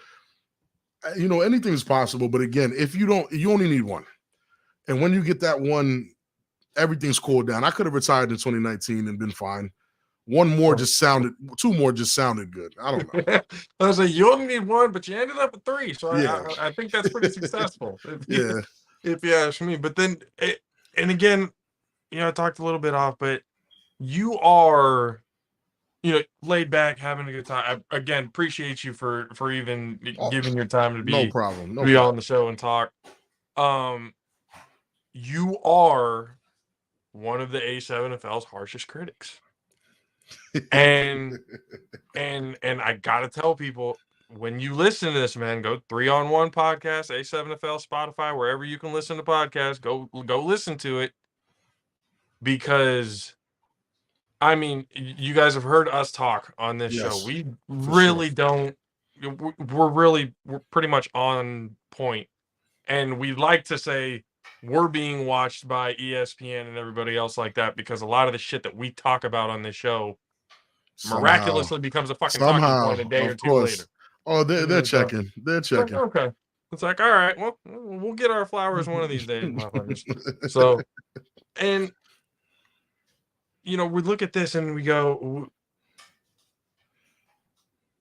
anything's possible. But again, if you only need one. And when you get that one, everything's cooled down. I could have retired in 2019 and been fine. Two more just sounded good. I don't know. I was like, you only need one, but you ended up with 3. So I think that's pretty successful. If you ask me. But then, and again, I talked a little bit off, but you are, laid back, having a good time. I, again, appreciate you for even giving your time to be no problem on the show and talk. You are one of the A7FL's harshest critics. And I gotta tell people, when you listen to this, man, go 3-on-1 podcast, A7FL, Spotify, wherever you can listen to podcasts, go listen to it. Because I mean, you guys have heard us talk on this show. We really don't. We're pretty much on point, and we like to say we're being watched by ESPN and everybody else like that, because a lot of the shit that we talk about on this show miraculously becomes a fucking talking point a day or two later. Oh, they're checking. They're checking. Okay. It's like, all right, well, we'll get our flowers one of these days, motherfuckers. So, and we look at this and we go,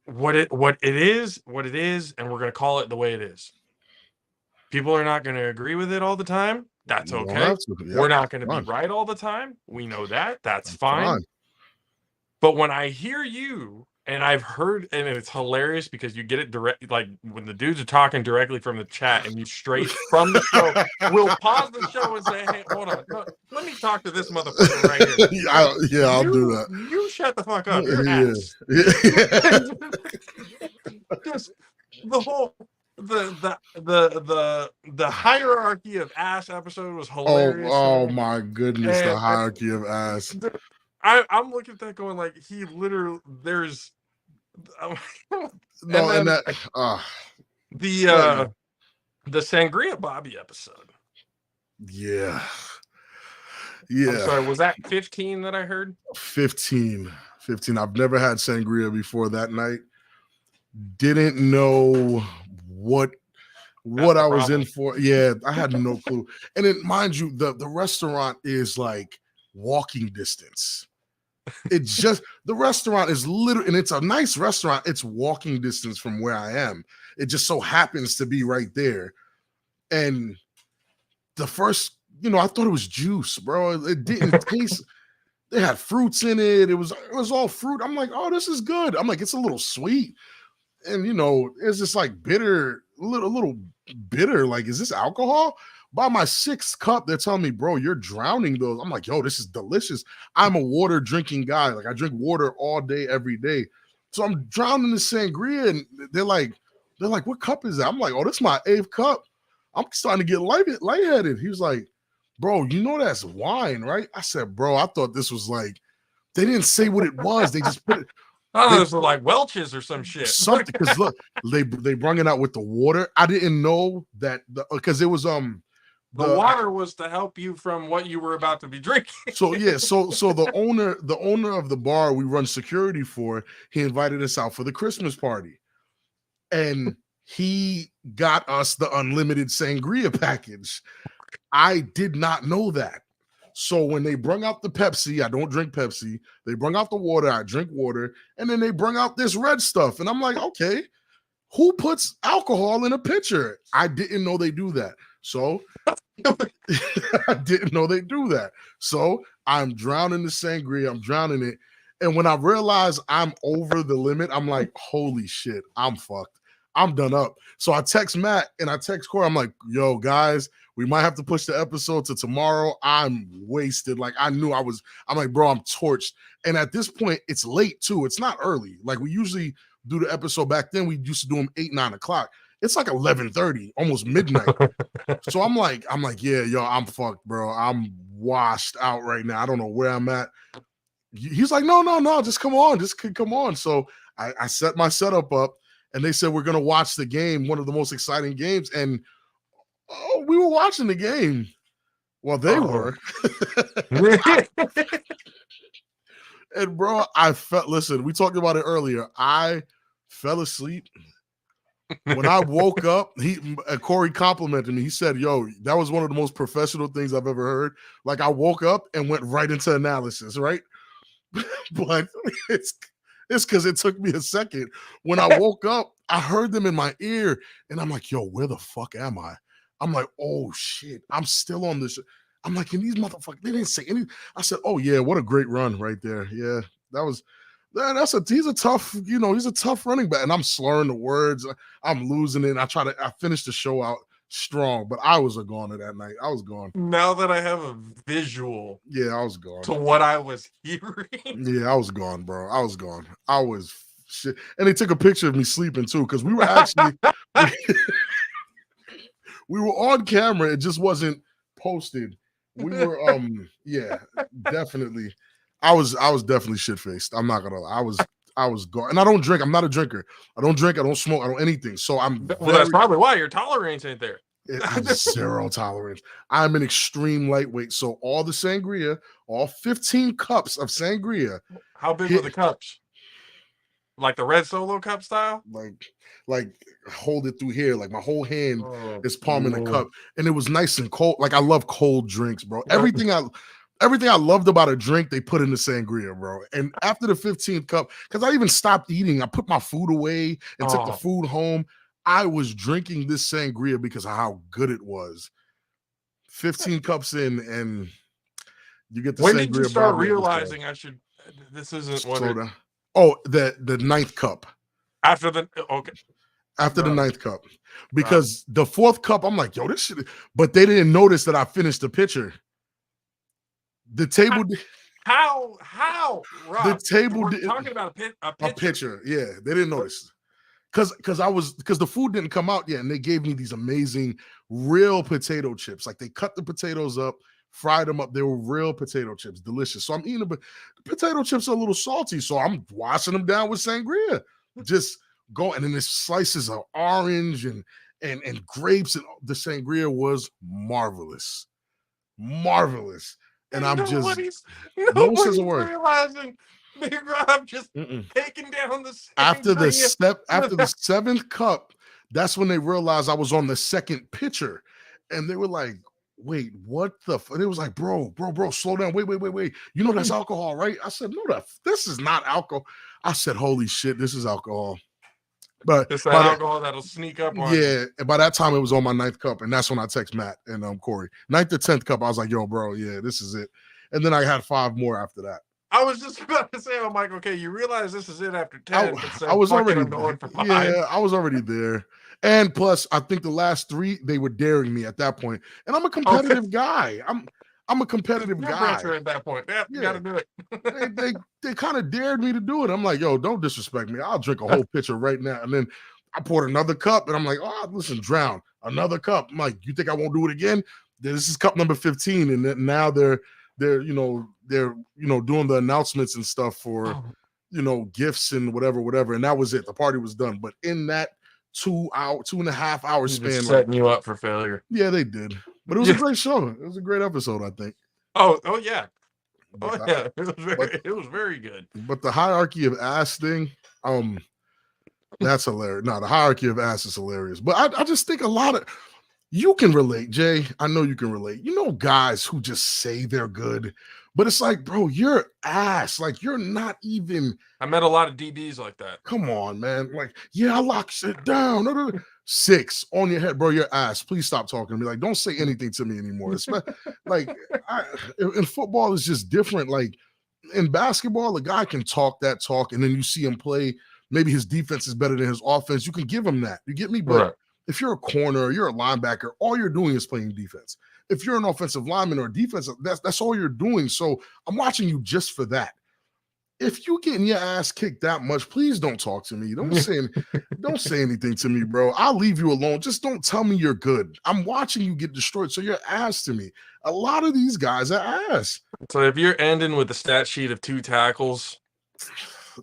what it is, and we're gonna call it the way it is. People are not going to agree with it all the time. That's okay. We're not going to be right all the time. We know that. That's fine. But when I hear you, and I've heard, and it's hilarious because you get it direct, like when the dudes are talking directly from the chat and you straight from the show, we'll pause the show and say, hey, hold on. No, let me talk to this motherfucker right here. I'll do that. You shut the fuck up. You're ass. Just the whole... The hierarchy of ass episode was hilarious. Oh my goodness, the hierarchy of ass. I'm looking at that going like, he literally, there's the Sangria Bobby episode. Yeah. Yeah. I'm sorry, was that 15 that I heard? 15. I've never had sangria before that night. Didn't know what I was in for. Yeah, I had no clue. And then, mind you, the restaurant is like walking distance. It's just, the restaurant is literally, and it's a nice restaurant. It's walking distance from where I am. It just so happens to be right there. And the first, I thought it was juice, bro. It didn't taste. They had fruits in it. It was all fruit. I'm like, oh, this is good. I'm like, it's a little sweet. And it's just like bitter, a little bitter. Like, is this alcohol? By my 6th cup, they're telling me, bro, you're drowning those. I'm like, yo, this is delicious. I'm a water drinking guy. Like, I drink water all day, every day. So I'm drowning the sangria, and they're like, what cup is that? I'm like, oh, this is my 8th cup. I'm starting to get lightheaded. He was like, bro, that's wine, right? I said, bro, I thought this was like, they didn't say what it was. They just put it. I thought this was like Welch's or some shit. Something, because look, they brung it out with the water. I didn't know that, because it was the water was to help you from what you were about to be drinking. So yeah, so the owner of the bar we run security for, he invited us out for the Christmas party, and he got us the unlimited sangria package. I did not know that. So when they brung out the Pepsi, I don't drink Pepsi. They brung out the water, I drink water, and then they brung out this red stuff, and I'm like, okay, who puts alcohol in a pitcher? I didn't know they do that. So I didn't know they do that. So I'm drowning the sangria, I'm drowning it. And when I realize I'm over the limit, I'm like, holy shit, I'm fucked. I'm done up. So I text Matt and I text Corey. I'm like, yo, guys, we might have to push the episode to tomorrow. I'm wasted. Like, I'm like, bro, I'm torched. And at this point, it's late too. It's not early. Like, we usually do the episode back then. We used to do them 8, 9 o'clock. It's like 11:30, almost midnight. So I'm like, yeah, yo, I'm fucked, bro. I'm washed out right now. I don't know where I'm at. He's like, no, just come on. So I set my setup up, and they said, we're going to watch the game, one of the most exciting games. And we were watching the game. Well, they were. And bro, listen, we talked about it earlier. I fell asleep. When I woke up, Corey complimented me. He said, yo, that was one of the most professional things I've ever heard. Like, I woke up and went right into analysis, right? But it's because it took me a second. When I woke up, I heard them in my ear, and I'm like, yo, where the fuck am I? I'm like, oh shit, I'm still on this. I'm like, and these motherfuckers, they didn't say anything. I said, oh yeah, what a great run right there. Yeah, he's a tough running back. And I'm slurring the words. I'm losing it. I finished the show out strong, but I was a goner that night. I was gone. Now that I have a visual, yeah, I was gone to what I was hearing. Yeah, I was gone, bro. I was gone. I was shit. And they took a picture of me sleeping too, because we were actually we were on camera. It just wasn't posted. We were yeah, definitely. I was definitely shit faced. I'm not gonna lie. I was gone. And I don't drink. I'm not a drinker. I don't drink. I don't smoke. I don't anything. So that's probably why your tolerance ain't there. I have zero tolerance. I'm an extreme lightweight. So all the sangria, all 15 cups of sangria. How big were the cups? Like the red Solo cup style? Like hold it through here. Like my whole hand is palming the cup. And it was nice and cold. Like, I love cold drinks, bro. Everything I loved about a drink, they put in the sangria, bro. And after the 15th cup, because I even stopped eating, I put my food away and took the food home. I was drinking this sangria because of how good it was. 15 cups in, and you get the when sangria. When did you start realizing this isn't what it... Oh, the 9th cup. After the 9th cup. Because the 4th cup, I'm like, yo, this shit. But they didn't notice that I finished the pitcher. The table. How? Rob, the table. We're talking about a pitcher. Yeah, they didn't notice. Because the food didn't come out yet, and they gave me these amazing real potato chips. Like, they cut the potatoes up, fried them up. They were real potato chips, delicious. So I'm eating them, but the potato chips are a little salty. So I'm washing them down with sangria. Just go, and then there's slices of orange and grapes, and the sangria was marvelous. And I'm just nobody's no one says a word. realizing Big Rob just taking down the After the after the seventh cup, that's when they realized I was on the second pitcher, and they were like, "Wait, what the?" And it was like, "Bro, slow down. Wait. You know that's alcohol, right?" I said, "No, this is not alcohol." I said, "Holy shit, this is alcohol." But it's the alcohol that'll sneak up on you. yeah, and by that time it was on my ninth cup, and that's when I text Matt and Corey. Ninth or 10th cup, I was like, "Yo, bro, yeah, this is it." And then I had 5 more after that. I was just about to say, I'm like, okay, you realize this is it after 10. I was already going for 5. Yeah, I was already there. And plus, I think the last 3 they were daring me at that point. And I'm a competitive guy. I'm a competitive guy. At that point, yeah, you got to do it. they kind of dared me to do it. I'm like, yo, don't disrespect me. I'll drink a whole pitcher right now. And then I poured another cup, and I'm like, oh, listen, drown another cup. I'm like, you think I won't do it again? This is cup number 15, and then now they're doing the announcements and stuff for gifts and whatever, and that was it. The party was done. But in that 2.5 hour span, setting you up for failure. Yeah, they did. But it was a great show. It was a great episode, I think. Oh yeah. It was very good. But the hierarchy of ass thing, that's hilarious. No, the hierarchy of ass is hilarious. But I just think a lot of you can relate, Jay. I know you can relate. You know, guys who just say they're good, but it's like, bro, you're ass. Like, you're not even. I met a lot of DBs like that. Come on, man. Like, yeah, I lock shit down. 6 on your head, bro. You're ass. Please stop talking to me. Like, don't say anything to me anymore. It's like, in football, it's just different. Like, in basketball, a guy can talk that talk, and then you see him play. Maybe his defense is better than his offense. You can give him that. You get me? But right. If you're a corner, you're a linebacker, all you're doing is playing defense. If you're an offensive lineman or defense, that's all you're doing. So I'm watching you just for that. If you getting your ass kicked that much, please don't talk to me. Don't say anything to me, bro. I'll leave you alone. Just don't tell me you're good. I'm watching you get destroyed, so you're ass to me. A lot of these guys are ass. So if you're ending with a stat sheet of 2 tackles,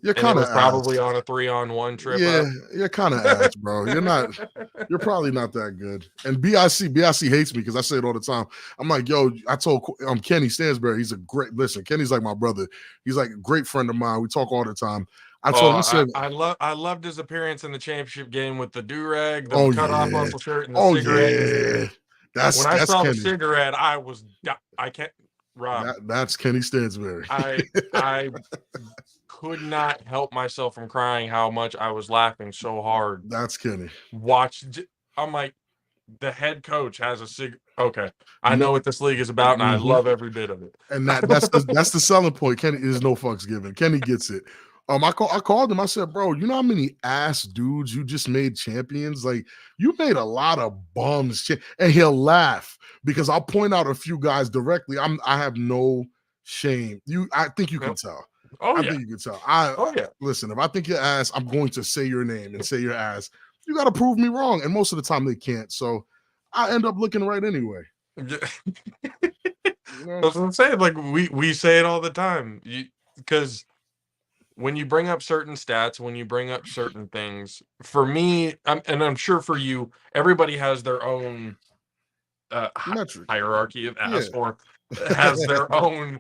you're kind of probably on a 3-on-1 trip. Yeah, you're kind of ass, bro. You're probably not that good. And BIC hates me because I say it all the time. I'm like, yo, I told Kenny Stansberry, he's a great Kenny's like my brother. He's like a great friend of mine. We talk all the time. I told him, I said, I loved his appearance in the championship game with the do-rag, the cut off muscle shirt, and the cigarette. Yeah. When I saw Kenny. The cigarette, I can't Rob. That's Kenny Stansberry. I could not help myself from crying how much I was laughing so hard. That's Kenny. I'm like, the head coach has a cigarette. Okay, I know what this league is about, and I love every bit of it. And that's the selling point. Kenny is no fucks given. Kenny gets it. I called him. I said, bro, you know how many ass dudes you just made champions? Like, you made a lot of bums. And he'll laugh because I'll point out a few guys directly. I have no shame. I think you can tell. I think you can tell. Listen, if I think you're ass, I'm going to say your name and say your ass. You got to prove me wrong. And most of the time they can't. So I end up looking right anyway. That's what I'm saying. Like, we say it all the time. Because when you bring up certain stats, when you bring up certain things, for me, and I'm sure for you, everybody has their own hierarchy of ass, or has their own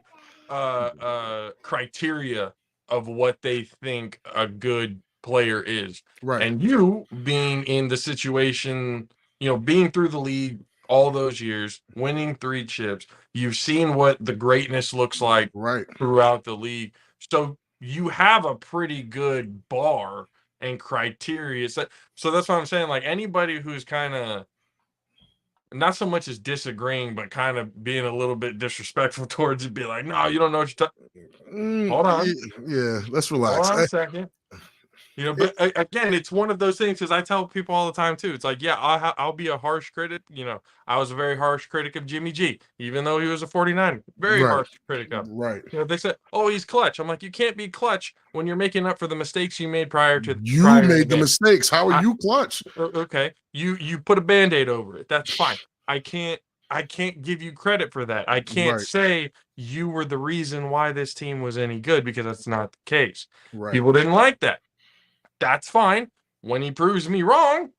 criteria of what they think a good player is. Right. And you being in the situation, being through the league all those years, winning 3 chips, you've seen what the greatness looks like throughout the league. So you have a pretty good bar and criteria. So that's what I'm saying. Like, anybody who's kind of not so much as disagreeing, but kind of being a little bit disrespectful towards it, be like, no, you don't know what you're talking. Hold on. Yeah, let's relax. Hold on a second. But again, it's one of those things, because I tell people all the time too. It's like, yeah, I'll be a harsh critic. I was a very harsh critic of Jimmy G, even though he was a 49. Very harsh critic of him. Right. They said, oh, he's clutch. I'm like, you can't be clutch when you're making up for the mistakes you made prior to. You made the mistakes. How are you clutch? Okay, you put a Band-Aid over it. That's fine. I can't give you credit for that. I can't say you were the reason why this team was any good, because that's not the case. Right. People didn't like that. That's fine. When he proves me wrong,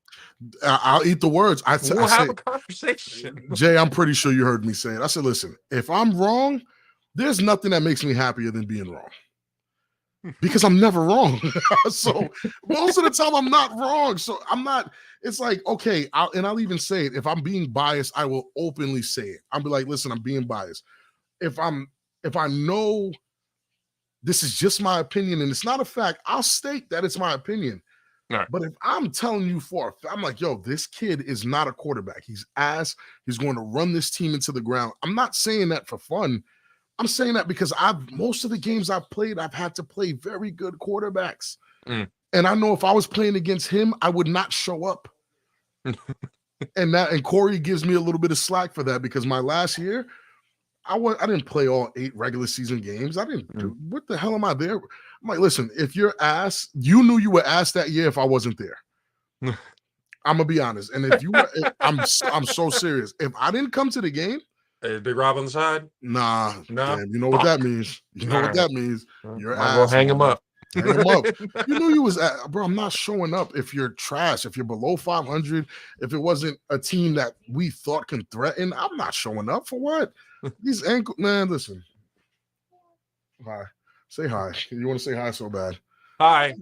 I'll eat the words. We'll have a conversation. Jay, I'm pretty sure you heard me say it. I said, listen, if I'm wrong, there's nothing that makes me happier than being wrong. Because I'm never wrong. So most of the time I'm not wrong. So I'm not, it's like, okay, I'll even say it. If I'm being biased, I will openly say it. I'll be like, listen, I'm being biased. If I know this is just my opinion and it's not a fact, I'll state that it's my opinion. Right. But if I'm telling you I'm like, yo, this kid is not a quarterback. He's ass. He's going to run this team into the ground. I'm not saying that for fun. I'm saying that because most of the games I've played, I've had to play very good quarterbacks. And I know if I was playing against him, I would not show up. and Corey gives me a little bit of slack for that because my last year, I didn't play all 8 regular season games. I didn't do what the hell am I there? I'm like, listen, if you're ass, you knew you were ass that year if I wasn't there. I'm gonna be honest. And if you were, I'm so serious. If I didn't come to the game, hey, Big Rob on the side? Nah. No. Damn, you know what that means. You know what that means. You're ass. Well, hang him up. Hang him up. You knew you was bro. I'm not showing up if you're trash. If you're below 500, if it wasn't a team that we thought can threaten, I'm not showing up for what? These ankle man, listen. Hi. Say hi. You want to say hi so bad. Hi.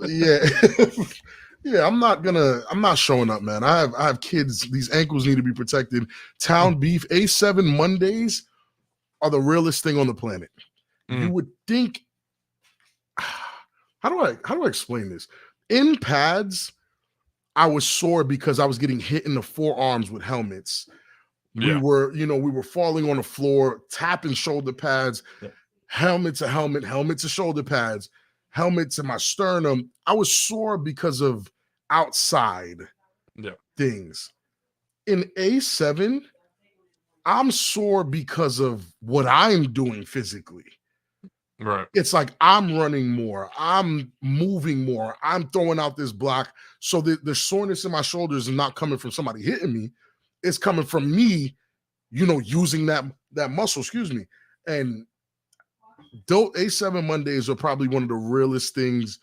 Yeah. Yeah, I'm not showing up, man. I have kids. These ankles need to be protected. Town beef, A7 Mondays are the realest thing on the planet. You would think, how do I explain this? In pads, I was sore because I was getting hit in the forearms with helmets. Yeah. We were falling on the floor, tapping shoulder pads, helmet to helmet, helmet to shoulder pads, helmet to my sternum. I was sore because of outside things. In A7, I'm sore because of what I'm doing physically. Right. It's like I'm running more, I'm moving more, I'm throwing out this block. So the soreness in my shoulders is not coming from somebody hitting me. It's coming from me, using that muscle, excuse me. And those A7 Mondays are probably one of the realest things.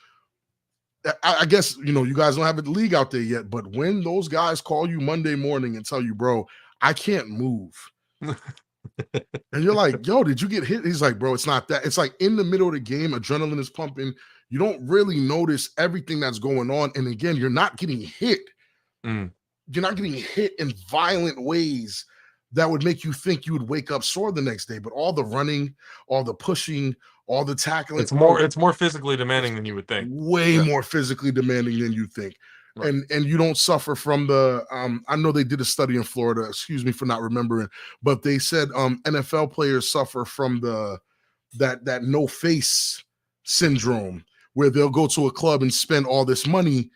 I guess, you guys don't have a league out there yet, but when those guys call you Monday morning and tell you, bro, I can't move. And you're like, yo, did you get hit? He's like, bro, it's not that. It's like in the middle of the game, adrenaline is pumping. You don't really notice everything that's going on. And again, you're not getting hit. You're not getting hit in violent ways that would make you think you would wake up sore the next day. But all the running, all the pushing, all the tackling. It's more physically demanding than you would think. Way more physically demanding than you think. Right. And you don't suffer from the I know they did a study in Florida, excuse me for not remembering, but they said NFL players suffer from that no face syndrome where they'll go to a club and spend all this money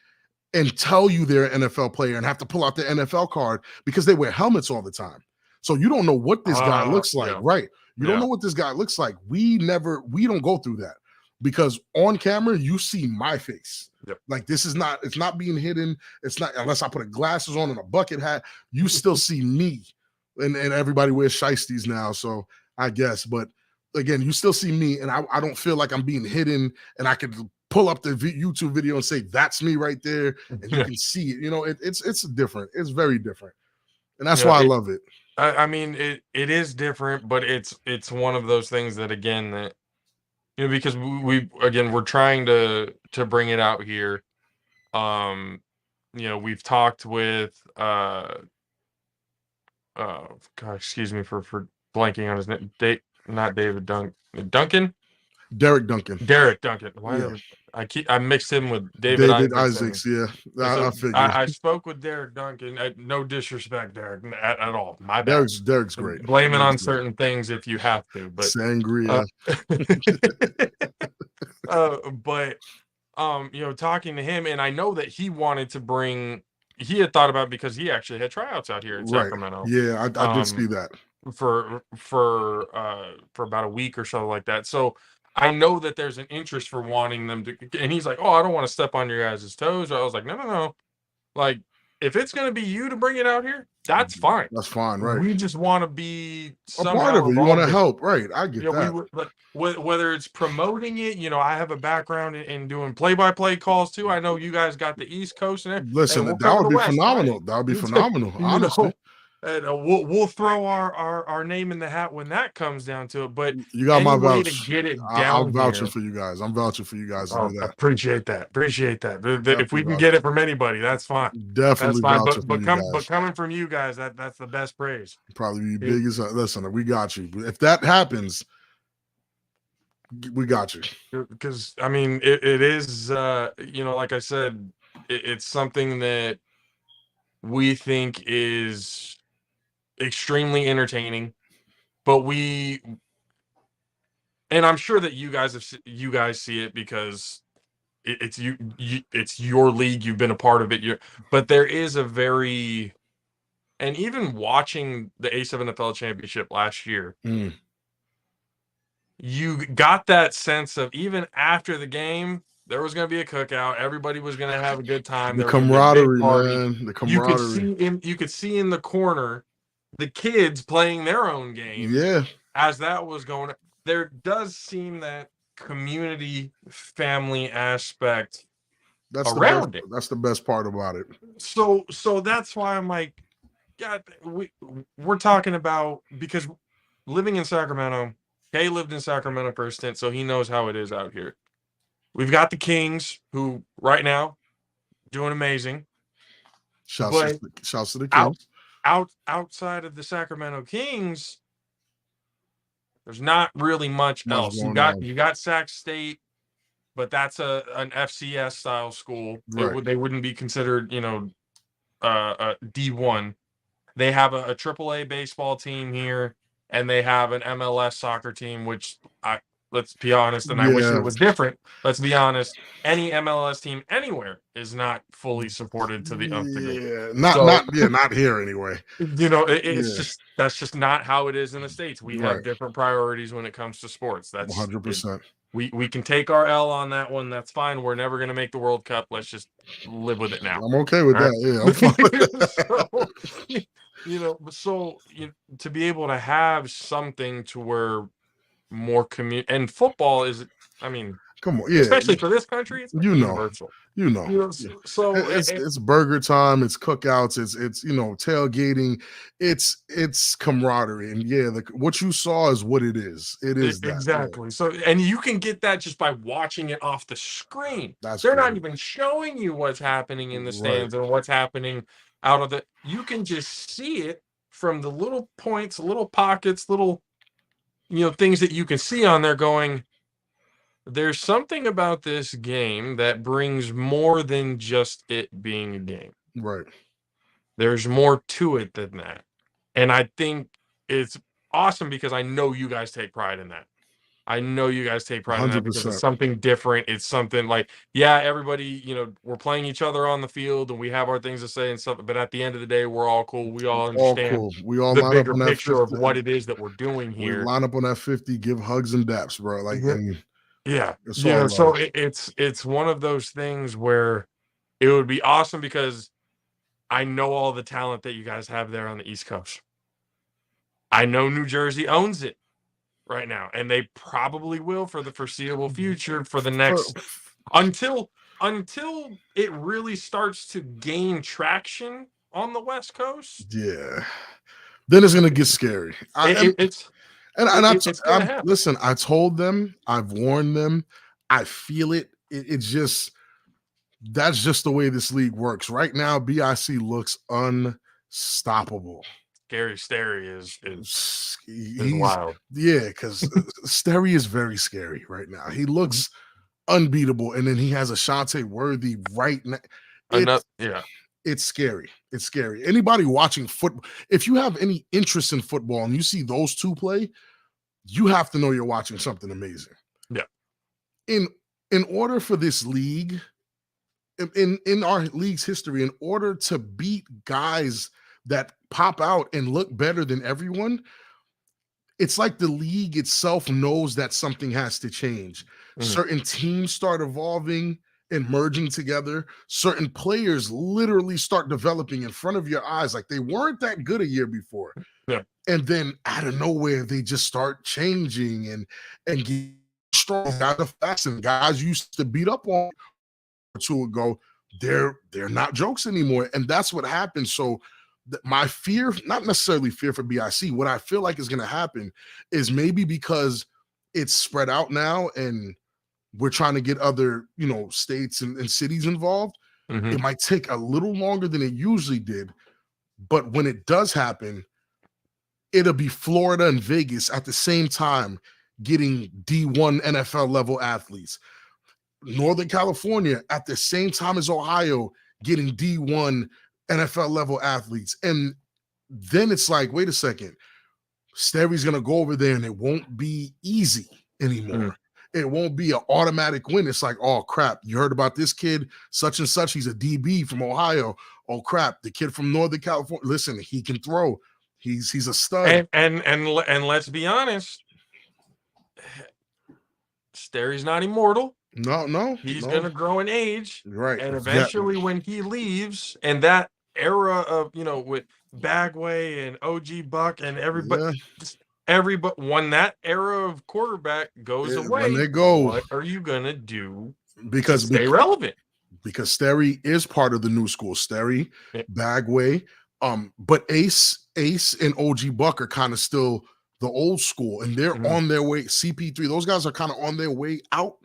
and tell you they're an NFL player and have to pull out their NFL card because they wear helmets all the time. So you don't know what this guy looks like, right? You don't know what this guy looks like. We don't go through that because on camera, you see my face. Yep. Like it's not being hidden. It's not, unless I put glasses on and a bucket hat, you still see me. And everybody wears shiesties now, so I guess. But again, you still see me, and I don't feel like I'm being hidden, and I could pull up the YouTube video and say, that's me right there, and you can see it. It's different. It's very different. And that's why I love it. I mean, it is different, but it's one of those things that, again, that because we're trying to bring it out here. We've talked with God, excuse me for blanking on his name. Not David Duncan. Derek Duncan. Why I mixed him with David Isaacs. Yeah, I figured. I spoke with Derek Duncan. No disrespect, Derek, at all. My bad. Derek's great. Blame it on certain things if you have to, but sangria. But talking to him, and I know that he wanted to bring. He had thought about, because he actually had tryouts out here in Sacramento. Yeah, I did see that for about a week or so like that. So I know that there's an interest for wanting them to, and he's like, oh, I don't want to step on your guys' toes. I was like, no. Like, if it's going to be you to bring it out here, that's fine. That's fine, right? We just want to be a part of it. You want to help, right? I get that. Whether it's promoting it, I have a background in doing play-by-play calls too. I know you guys got the East Coast and listen, that would be phenomenal. That would be phenomenal, honestly. And we'll throw our name in the hat when that comes down to it. But you got my way vouch. to get it I'm down vouching here. for you guys. I'm vouching for you guys to do that. Appreciate that. If Definitely we can get it from anybody, that's fine. Definitely That's fine. vouching for you guys. But coming from you guys, that's the best praise. Probably the biggest. Listen, we got you. If that happens, we got you. Because I mean, it is like I said, it's something that we think is extremely entertaining, but and I'm sure that you guys see it because it's it's your league, you've been a part of it, but there is a very, and even watching the A7 NFL championship last year, you got that sense of, even after the game, there was going to be a cookout. Everybody was going to have a good time. The camaraderie, man. The camaraderie. You could see in the corner the kids playing their own game. Yeah. As that was going, there does seem that community, family aspect around it. That's the best part about it. So that's why I'm like, God, we're talking about, because living in Sacramento, Kay lived in Sacramento for a stint, so he knows how it is out here. We've got the Kings, who right now doing amazing. Shouts to the Kings. Outside of the Sacramento Kings, there's not really much else. You got Sac State, but that's an FCS style school. Right. They wouldn't be considered, D1. They have a AAA baseball team here, and they have an MLS soccer team, which let's be honest, and I wish it was different. Let's be honest, any MLS team anywhere is not fully supported to the nth degree. Yeah, not here anyway. It's just, that's just not how it is in the States. We have different priorities when it comes to sports. That's 100%. We can take our L on that one. That's fine. We're never going to make the World Cup. Let's just live with it now. I'm okay with that. Yeah, I'm fine with that. To be able to have something to where more and football is, I mean, come on, yeah, especially for this country, it's universal. So it's burger time, it's cookouts, it's tailgating, it's camaraderie, and what you saw is what it is. It is exactly. So, and you can get that just by watching it off the screen. They're not even showing you what's happening in the stands and what's happening out of the. You can just see it from the little points, little pockets, little things that you can see on there going, there's something about this game that brings more than just it being a game. Right. There's more to it than that. And I think it's awesome because I know you guys take pride in that. I know you guys take pride 100%. In that because it's something different. It's something like, everybody, we're playing each other on the field and we have our things to say and stuff. But at the end of the day, we're all cool. We all understand We all the bigger picture of what it is that we're doing here. We line up on that 50, give hugs and daps, bro. So it's one of those things where it would be awesome because I know all the talent that you guys have there on the East Coast. I know New Jersey owns it right now, and they probably will for the foreseeable future, for the next until it really starts to gain traction on the West Coast. Yeah, then it's gonna get scary. Listen, I told them, I've warned them, I feel it. It's just, that's just the way this league works right now. BIC looks unstoppable. Scary Sterry is wild. Yeah, because Sterry is very scary right now. He looks unbeatable, and then he has a Shante Worthy right now. It's scary. It's scary. Anybody watching football, if you have any interest in football and you see those two play, you have to know you're watching something amazing. Yeah. In order for this league, in our league's history, in order to beat guys that pop out and look better than everyone, it's like the league itself knows that something has to change. Certain teams start evolving and merging together. Certain players literally start developing in front of your eyes like they weren't that good a year before. Yeah. And then out of nowhere, they just start changing and get strong. Guys are fast, and guys used to beat up on or two ago. They're not jokes anymore. And that's what happens. So my fear, not necessarily fear for BIC, what I feel like is going to happen is maybe because it's spread out now and we're trying to get other, states and cities involved, it might take a little longer than it usually did. But when it does happen, it'll be Florida and Vegas at the same time getting D1 NFL level athletes. Northern California at the same time as Ohio getting D1 NFL level athletes. And then it's like, wait a second, Sterry's going to go over there and it won't be easy anymore. It won't be an automatic win. It's like, oh crap, you heard about this kid, such and such, he's a DB from Ohio. Oh crap, the kid from Northern California, listen, he can throw. He's a stud. And let's be honest, Sterry's not immortal. No. He's going to grow in age. Right. And eventually when he leaves, and that era of, with Bagway and OG Buck and everybody, when that era of quarterback goes away, when they go, what are you going to do to stay relevant? Because Sterry is part of the new school. Sterry, Bagway, but Ace and OG Buck are kind of still the old school, and they're on their way. CP3, those guys are kind of on their way out.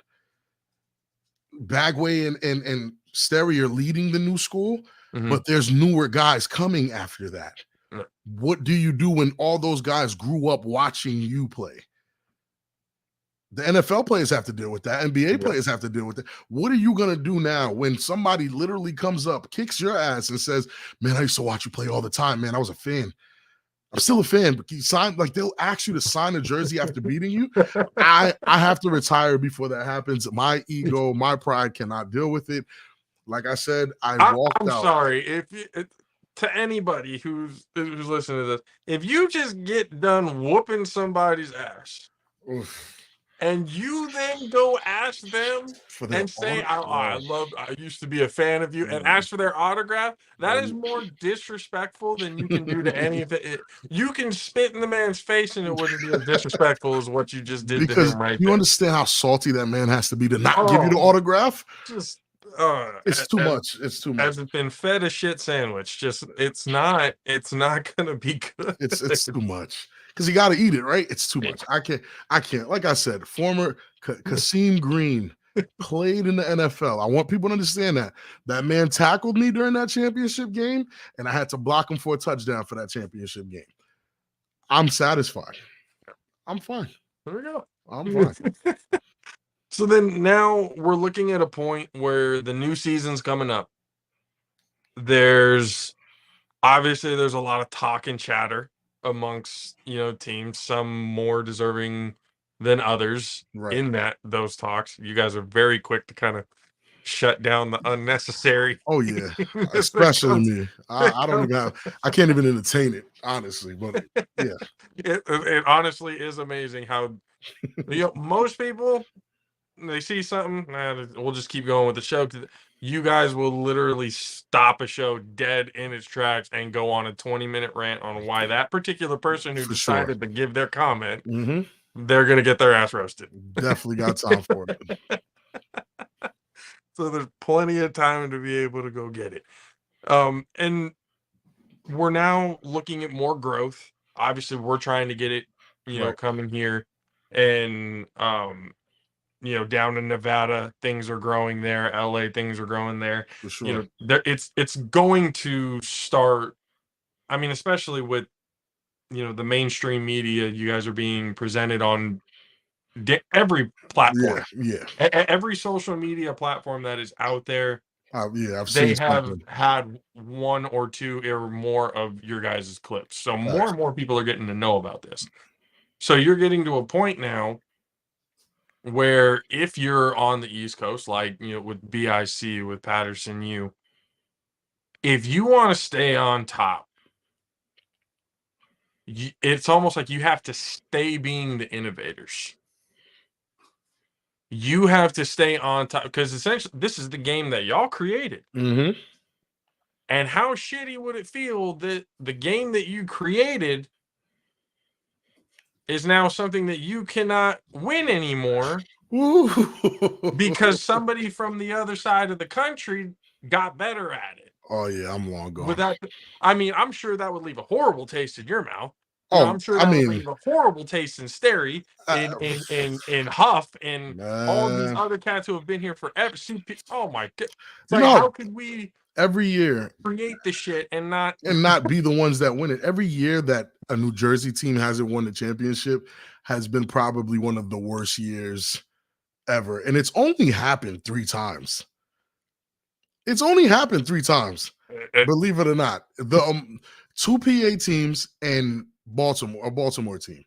Bagway and Sterry are leading the new school, but there's newer guys coming after that. What do you do when all those guys grew up watching you play? The NFL players have to deal with that. NBA players have to deal with it. What are you going to do now when somebody literally comes up, kicks your ass and says, man, I used to watch you play all the time, man. I was a fan. I'm still a fan, but you sign, like they'll ask you to sign a jersey after beating you. I have to retire before that happens. My ego, my pride cannot deal with it. Like I said, I'm sorry if to anybody who's listening to this, if you just get done whooping somebody's ass, and you then go ask them and say, I used to be a fan of you, and ask for their autograph, that is more disrespectful than you can do to anything. You can spit in the man's face and it wouldn't be as disrespectful as what you just did to him right there. Understand how salty that man has to be to not give you the autograph? It's too much. It's too much. Has it been fed a shit sandwich? It's not gonna be good. It's too much. Because you got to eat it, right? It's too much. I can't. Like I said, former Kasim Green played in the NFL. I want people to understand that man tackled me during that championship game, and I had to block him for a touchdown for that championship game. I'm satisfied. I'm fine. There we go. I'm fine. So then now we're looking at a point where the new season's coming up. There's a lot of talk and chatter amongst teams, some more deserving than others in those talks. You guys are very quick to kind of shut down the unnecessary. Oh yeah, especially me. I don't even I can't even entertain it, honestly. But yeah, it honestly is amazing how most people, they see something, we'll just keep going with the show. You guys will literally stop a show dead in its tracks and go on a 20-minute rant on why that particular person who decided to give their comment, they're going to get their ass roasted. Definitely got time for it. So there's plenty of time to be able to go get it. And we're now looking at more growth. Obviously, we're trying to get it, coming here. And, down in Nevada, things are growing there. LA, things are growing there. For sure. It's going to start. I mean, especially with the mainstream media, you guys are being presented on every platform. Yeah. Every social media platform that is out there. I've seen. They have had one or two or more of your guys' clips. So more and more people are getting to know about this. So you're getting to a point now where if you're on the East Coast, like, with BIC, with Patterson, if you want to stay on top, it's almost like you have to stay being the innovators. You have to stay on top, because essentially this is the game that y'all created. And how shitty would it feel that the game that you created is now something that you cannot win anymore because somebody from the other side of the country got better at it? Oh yeah, I'm long gone. Without, I mean, I'm sure that would leave a horrible taste in your mouth. Oh, I'm sure I that would mean, leave a horrible taste in Sterry, in Huff, and all these man, other cats who have been here forever. Oh my god! It's you like, know, how could we every year create the shit and not be the ones that win it? Every year that a New Jersey team hasn't won the championship has been probably one of the worst years ever, and it's only happened 3 times. It's only happened 3 times. Believe it or not. The 2 PA teams and a Baltimore team.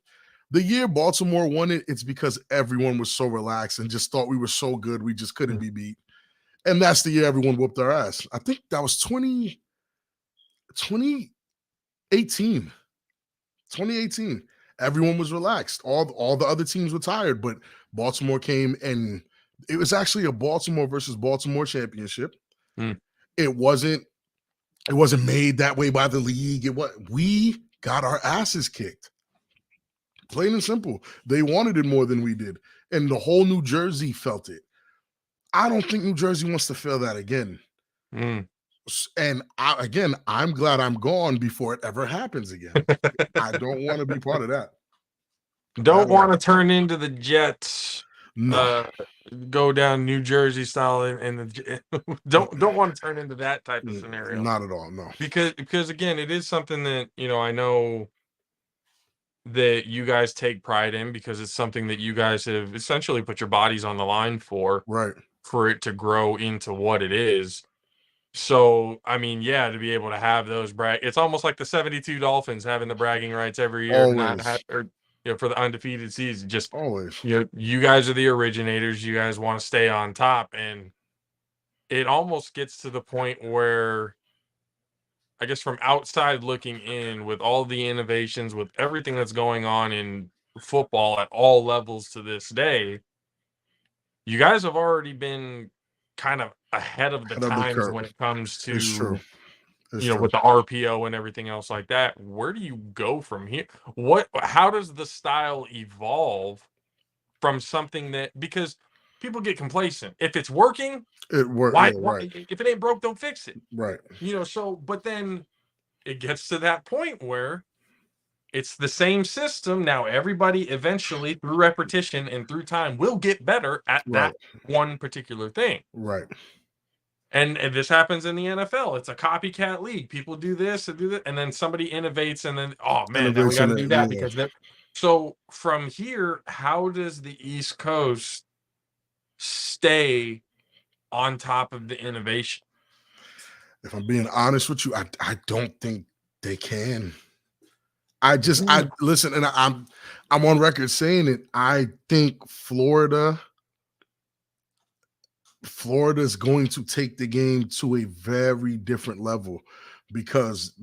The year Baltimore won it, it's because everyone was so relaxed and just thought we were so good we just couldn't be beat. And that's the year everyone whooped our ass. I think that was 2018. 2018. Everyone was relaxed. All the other teams were tired, but Baltimore came, and it was actually a Baltimore versus Baltimore championship. It wasn't made that way by the league. We got our asses kicked. Plain and simple. They wanted it more than we did. And the whole New Jersey felt it. I don't think New Jersey wants to feel that again. And I'm glad I'm gone before it ever happens again. I don't want to be part of that. Don't want to turn into the Jets. No. Go down New Jersey style, and don't want to turn into that type of scenario. Not at all. No. Because again, it is something that I know that you guys take pride in, because it's something that you guys have essentially put your bodies on the line for, right? For it to grow into what it is. So, I mean, yeah, to be able to have those it's almost like the 72 Dolphins having the bragging rights every year, for the undefeated season. Just always, you guys are the originators. You guys want to stay on top, and it almost gets to the point where, I guess, from outside looking in, with all the innovations, with everything that's going on in football at all levels to this day, you guys have already been kind of ahead of the times when it comes to, it's true. With the RPO and everything else like that. Where do you go from here? How does the style evolve from something that, because people get complacent. If it's working, it works. Why, if it ain't broke, don't fix it. Right. But then it gets to that point where it's the same system. Now everybody eventually, through repetition and through time, will get better at that one particular thing. Right. And this happens in the NFL. It's a copycat league. People do this and do that, and then somebody innovates, and then, oh man, now we got to do that because they're. So from here, how does the East Coast stay on top of the innovation? If I'm being honest with you, I don't think they can. Listen, and I'm on record saying it. I think Florida's going to take the game to a very different level, because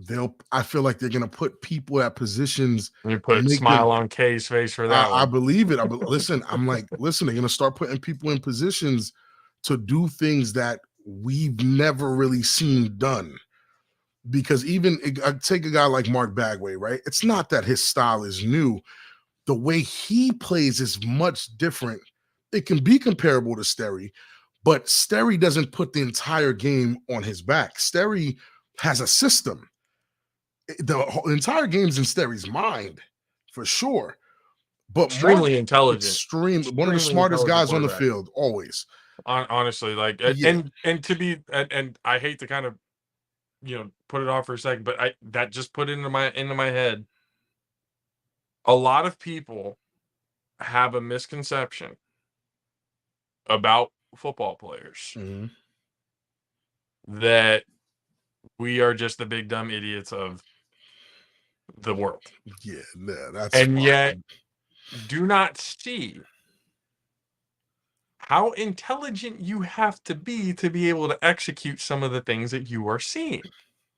I feel like they're going to put people at positions. You put a smile on K's face for that one. I believe it. Listen, they're going to start putting people in positions to do things that we've never really seen done. Because even take a guy like Mark Bagway, right? It's not that his style is new. The way he plays is much different. It can be comparable to Sterry, but Sterry doesn't put the entire game on his back. Sterry has a system. The entire game's in Sterry's mind, for sure. But extremely intelligent. One of the smartest guys on the field, always. Honestly, and to be, and I hate to kind of, put it off for a second, but that just put into my head. A lot of people have a misconception about football players, that we are just the big dumb idiots of the world. Yeah, that's yet do not see how intelligent you have to be able to execute some of the things that you are seeing.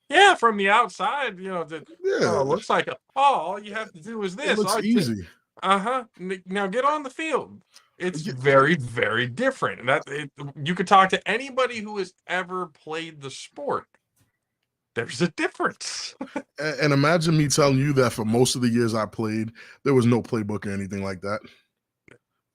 Yeah, from the outside, looks like all you have to do is this. It looks easy. Now get on the field. It's very, very different. You could talk to anybody who has ever played the sport. There's a difference. And imagine me telling you that for most of the years I played, there was no playbook or anything like that.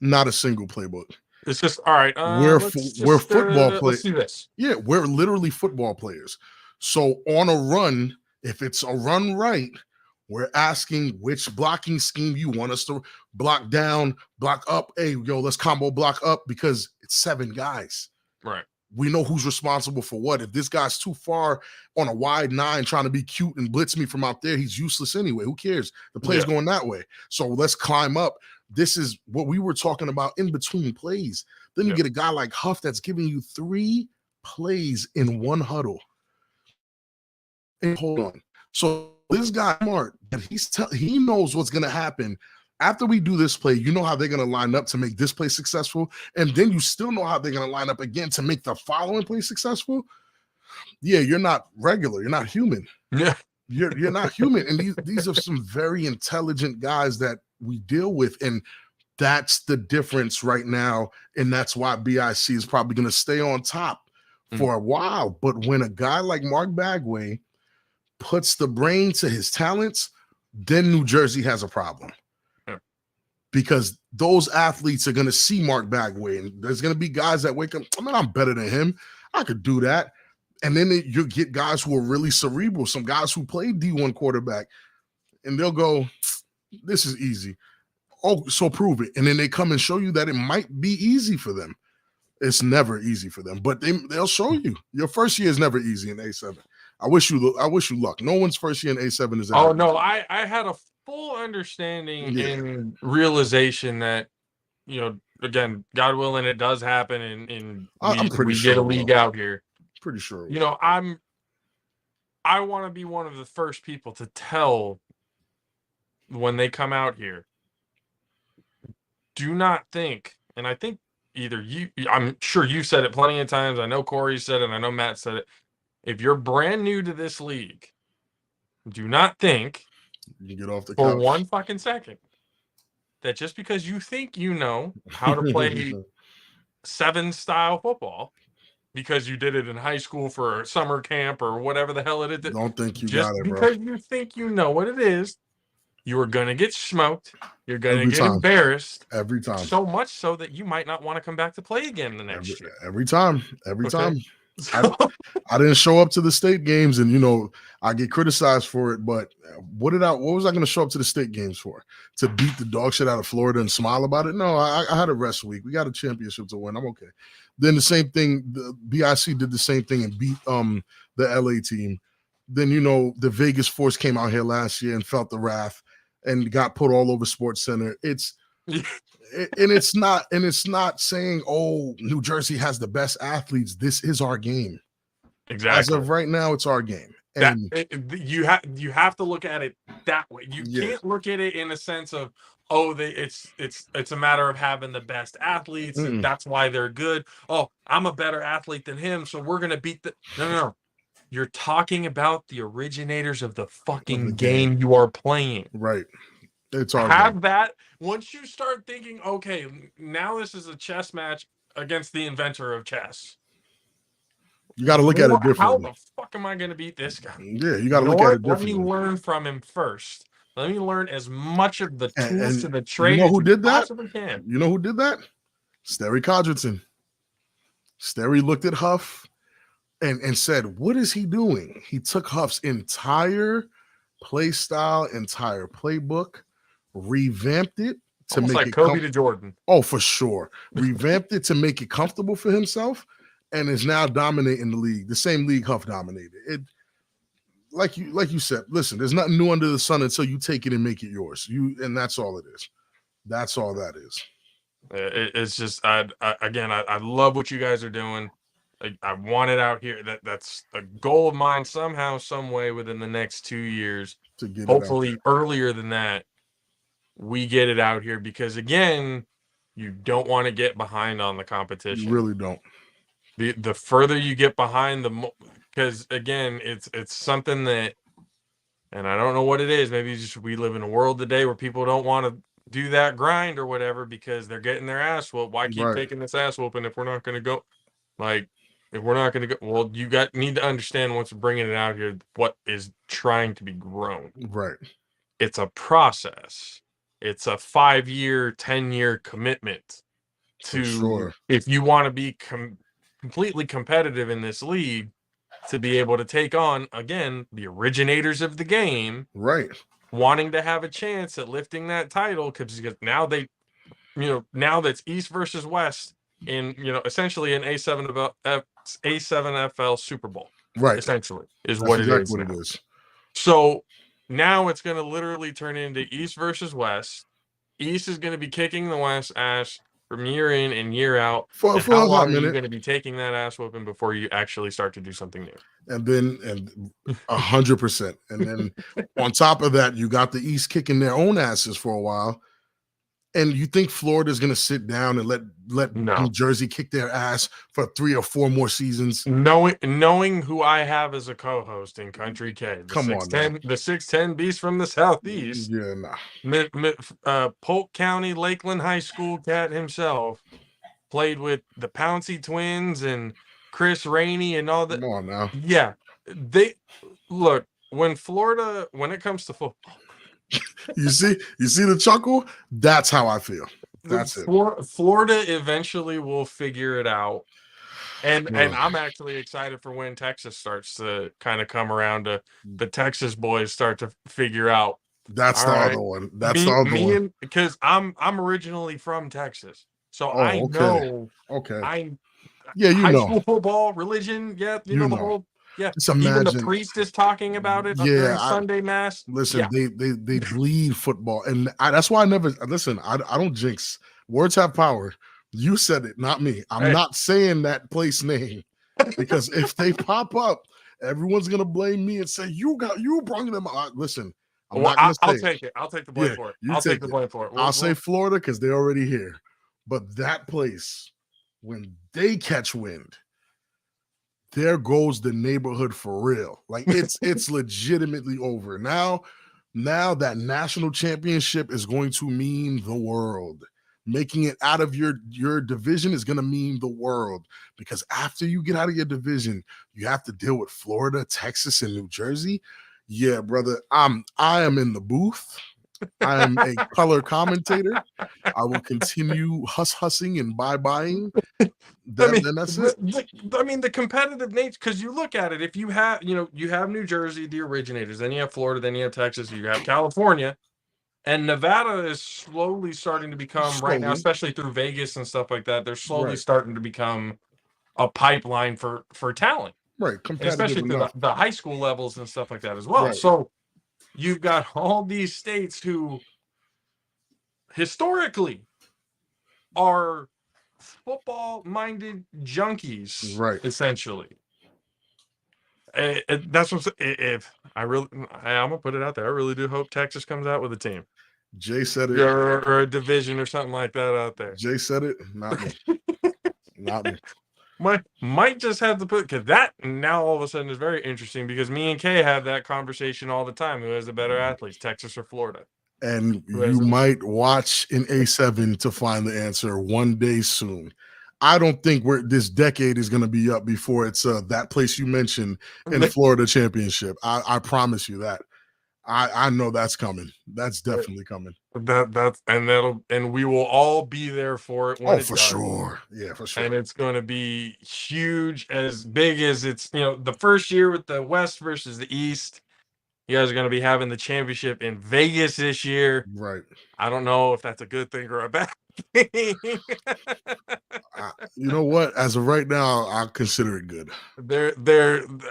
Not a single playbook. It's just, all right. We're football players. Let's do this. Yeah, we're literally football players. So on a run, if it's a run right, we're asking which blocking scheme you want us to block down, block up. Hey, yo, let's combo block up because it's 7 guys. Right. We know who's responsible for what. If this guy's too far on a wide 9 trying to be cute and blitz me from out there, he's useless anyway. Who cares? The play's going that way. So let's climb up. This is what we were talking about in between plays. Then you get a guy like Huff that's giving you 3 plays in one huddle. And hold on. So this guy smart, and he knows what's going to happen after we do this play. You know how they're going to line up to make this play successful, and then you still know how they're going to line up again to make the following play successful. Yeah, you're not regular. You're not human. Yeah, you're not human. And these are some very intelligent guys that we deal with, and that's the difference right now. And that's why BIC is probably going to stay on top for a while. But when a guy like Mark Bagway puts the brain to his talents, then New Jersey has a problem. Because those athletes are going to see Mark Bagway, and there's going to be guys that wake up, I mean, I'm better than him. I could do that. And then you get guys who are really cerebral, some guys who played D1 quarterback, and they'll go, this is easy. Oh, so prove it. And then they come and show you that it might be easy for them. It's never easy for them, but they'll show you. Your first year is never easy in A7. I wish you luck. No one's first year in A7 is. Oh no, I had a full understanding and realization that, you know, again, God willing, it does happen, and we get a league out here. Pretty sure. You know, I want to be one of the first people to tell when they come out here. Do not think, and I think either I'm sure you said it plenty of times. I know Corey said it. I know Matt said it. If you're brand new to this league, do not think you get off the for couch 1 fucking second that just because you think you know how to play 7 style football because you did it in high school for a summer camp or whatever the hell it is. Don't think you just got it, bro. Because you think you know what it is, you are going to get smoked. You're going to get embarrassed. Every time. So much so that you might not want to come back to play again the next year. Every time. I didn't show up to the state games, and, you know, I get criticized for it, but what was I going to show up to the state games for? To beat the dog shit out of Florida and smile about it? No, I had a rest week. We got a championship to win. I'm okay. Then the same thing, the BIC did the same thing and beat the LA team. Then, you know, the Vegas Force came out here last year and felt the wrath and got put all over Sports Center. It's not saying, oh, New Jersey has the best athletes. This is our game. Exactly. As of right now, it's our game. And you have to look at it that way. You can't look at it in a sense of, oh, it's a matter of having the best athletes, and that's why they're good. Oh, I'm a better athlete than him, so we're gonna beat the no. You're talking about the originators of the fucking game you are playing. Right. It's our game. That once you start thinking, okay, now this is a chess match against the inventor of chess. You got to look at it differently. How the fuck am I going to beat this guy? Yeah, you got to look at it differently. Let me learn from him first. Let me learn as much of the tools to the trade. You know who did that? Can. You know who did that? Sterry Codgerton. Sterry looked at Huff and said, what is he doing? He took Huff's entire play style, entire playbook, revamped it to almost make like it Kobe to Jordan. Oh, for sure. Revamped it to make it comfortable for himself, and is now dominating the league. The same league Huff dominated. It, like you said, listen, there's nothing new under the sun until you take it and make it yours. And that's all it is. That's all that is. It's just, I love what you guys are doing. I want it out here. That's a goal of mine somehow, some way within the next 2 years. To get hopefully earlier than that, we get it out here, because again, you don't want to get behind on the competition. You really don't. The further you get behind, the more, because again, it's something that, and I don't know what it is. Maybe it's just we live in a world today where people don't want to do that grind or whatever because they're getting their ass whooped. Why keep taking this ass whooping if we're not going to go? Like, if we're not going to go, well, you need to understand once we're bringing it out here, what is trying to be grown. Right. It's a process. It's a 5-year, 10-year commitment to, if you want to be completely competitive in this league, to be able to take on, again, the originators of the game, right? Wanting to have a chance at lifting that title because now they, now that's East versus West in, essentially an A7FL Super Bowl, right? Essentially, is That's what exactly it is. What it is. So now it's going to literally turn into East versus West. East is going to be kicking the West ass from year in and year out. For how a long are minute. you going to be taking that ass whooping before you actually start to do something new? And then 100%. And then on top of that, you got the East kicking their own asses for a while. And you think Florida's going to sit down and let New Jersey kick their ass for 3 or 4 more seasons? Knowing who I have as a co-host in Country K, the 6'10 beast from the Southeast. Yeah, nah. Polk County Lakeland High School cat himself, played with the Pouncey twins and Chris Rainey and all that. Come on now. Yeah, they look when it comes to football. You see the chuckle? That's how I feel. That's it. Florida eventually will figure it out. And I'm actually excited for when Texas starts to kind of come around to the Texas boys start to figure out. That's the other one. That's the other one. Because I'm originally from Texas. So I know. Okay. High school football, religion, the whole. Yeah, just imagine, even the priest is talking about it during Sunday mass. Listen, they bleed football, and that's why I never listen. I don't jinx. Words have power. You said it, not me. I'm not saying that place name because if they pop up, everyone's gonna blame me and say you brought them out. Listen, I'll take it. I'll take the blame for it. I'll take the blame for it. I'll say Florida because they're already here, but that place, when they catch wind, there goes the neighborhood for real. Like it's legitimately over. Now that national championship is going to mean the world. Making it out of your division is going to mean the world, because after you get out of your division, you have to deal with Florida, Texas, and New Jersey. Yeah, brother, I am in the booth. I am a color commentator. I will continue hussing and buying. Then that's it. The competitive nature, because you look at it, if you have, you have New Jersey, the originators, then you have Florida, then you have Texas, you have California, and Nevada is slowly starting to become right now, especially through Vegas and stuff like that. They're slowly starting to become a pipeline for talent, right? Especially through the high school levels and stuff like that as well. Right. So you've got all these states who historically are football-minded junkies, right? Essentially, that's what I'm gonna put it out there. I really do hope Texas comes out with a team. Jay said it, or a division or something like that out there. Jay said it, not me. Not me. Might just have to put, because that now all of a sudden is very interesting, because me and Kay have that conversation all the time. Who has the better athletes, Texas or Florida? And you might watch in A7 to find the answer one day soon. I don't think this decade is going to be up before it's that place you mentioned in the Florida championship. I promise you that. I know that's coming. That's definitely coming. And we will all be there for it. When for sure. Yeah, for sure. And it's going to be huge, as big as it's, the first year with the West versus the East. You guys are going to be having the championship in Vegas this year. Right. I don't know if that's a good thing or a bad thing. You know what? As of right now, I consider it good.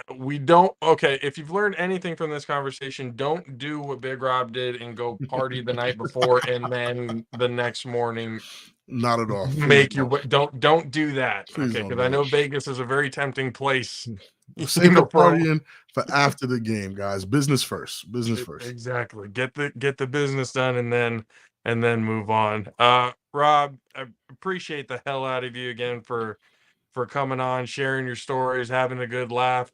If you've learned anything from this conversation, don't do what Big Rob did and go party the night before and then the next morning. Not at all. Don't do that. Please, okay, because I know Vegas is a very tempting place. Save the partying for after the game, guys. Business first. Business first. Exactly. Get the business done and then move on. Rob, I appreciate the hell out of you again for coming on, sharing your stories, having a good laugh.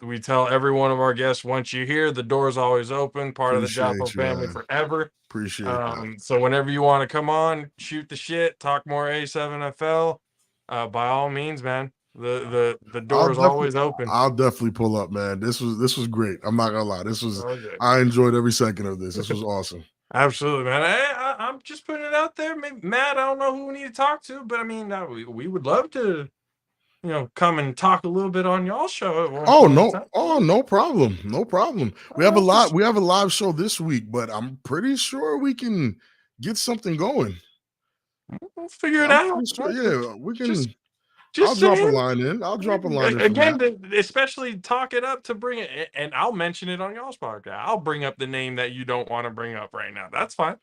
We tell every one of our guests, once you're here, the door's always open. Part of the JAFFO family forever. Appreciate that. So whenever you want to come on, shoot the shit, talk more A7FL, by all means, man. The door is always open. I'll definitely pull up, man. This was great. I'm not gonna lie. I enjoyed every second of this. This was awesome. Absolutely, man. I'm just putting it out there. Maybe Matt, I don't know who we need to talk to, but I mean, we would love to, come and talk a little bit on y'all show at one Oh point in no! time. Oh, no problem. No problem. We have a lot. We have a live show this week, but I'm pretty sure we can get something going. We'll figure it out. Sure, yeah, we can. Just I'll drop a saying. line in. I'll drop a line in Again, especially talk it up to bring it, and I'll mention it on y'all's podcast. I'll bring up the name that you don't want to bring up right now. That's fine.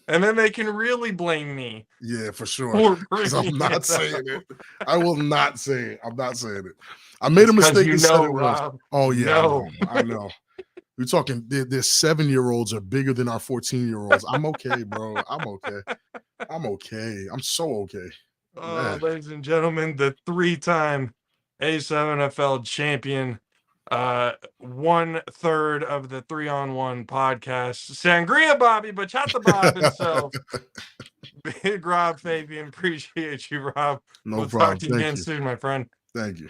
And then they can really blame me. Yeah, for sure. Because I'm bringing not it saying up. it. I will not say it. I'm not saying it. I made a mistake and said it once. Rob. Oh yeah, No. I know. We're talking. Their 7-year-olds are bigger than our 14-year-olds. I'm okay, bro. I'm okay. I'm okay. I'm so okay. Oh, ladies and gentlemen, the 3-time A7FL champion, 1/3 of the 3-on-1 podcast, Sangria Bobby, Bachata Bob himself, Big Rob Fabian. Appreciate you, Rob. No we'll problem. Talk to you again soon, my friend. Thank you.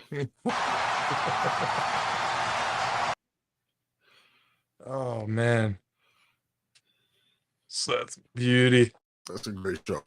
Oh man, so that's beauty. That's a great show.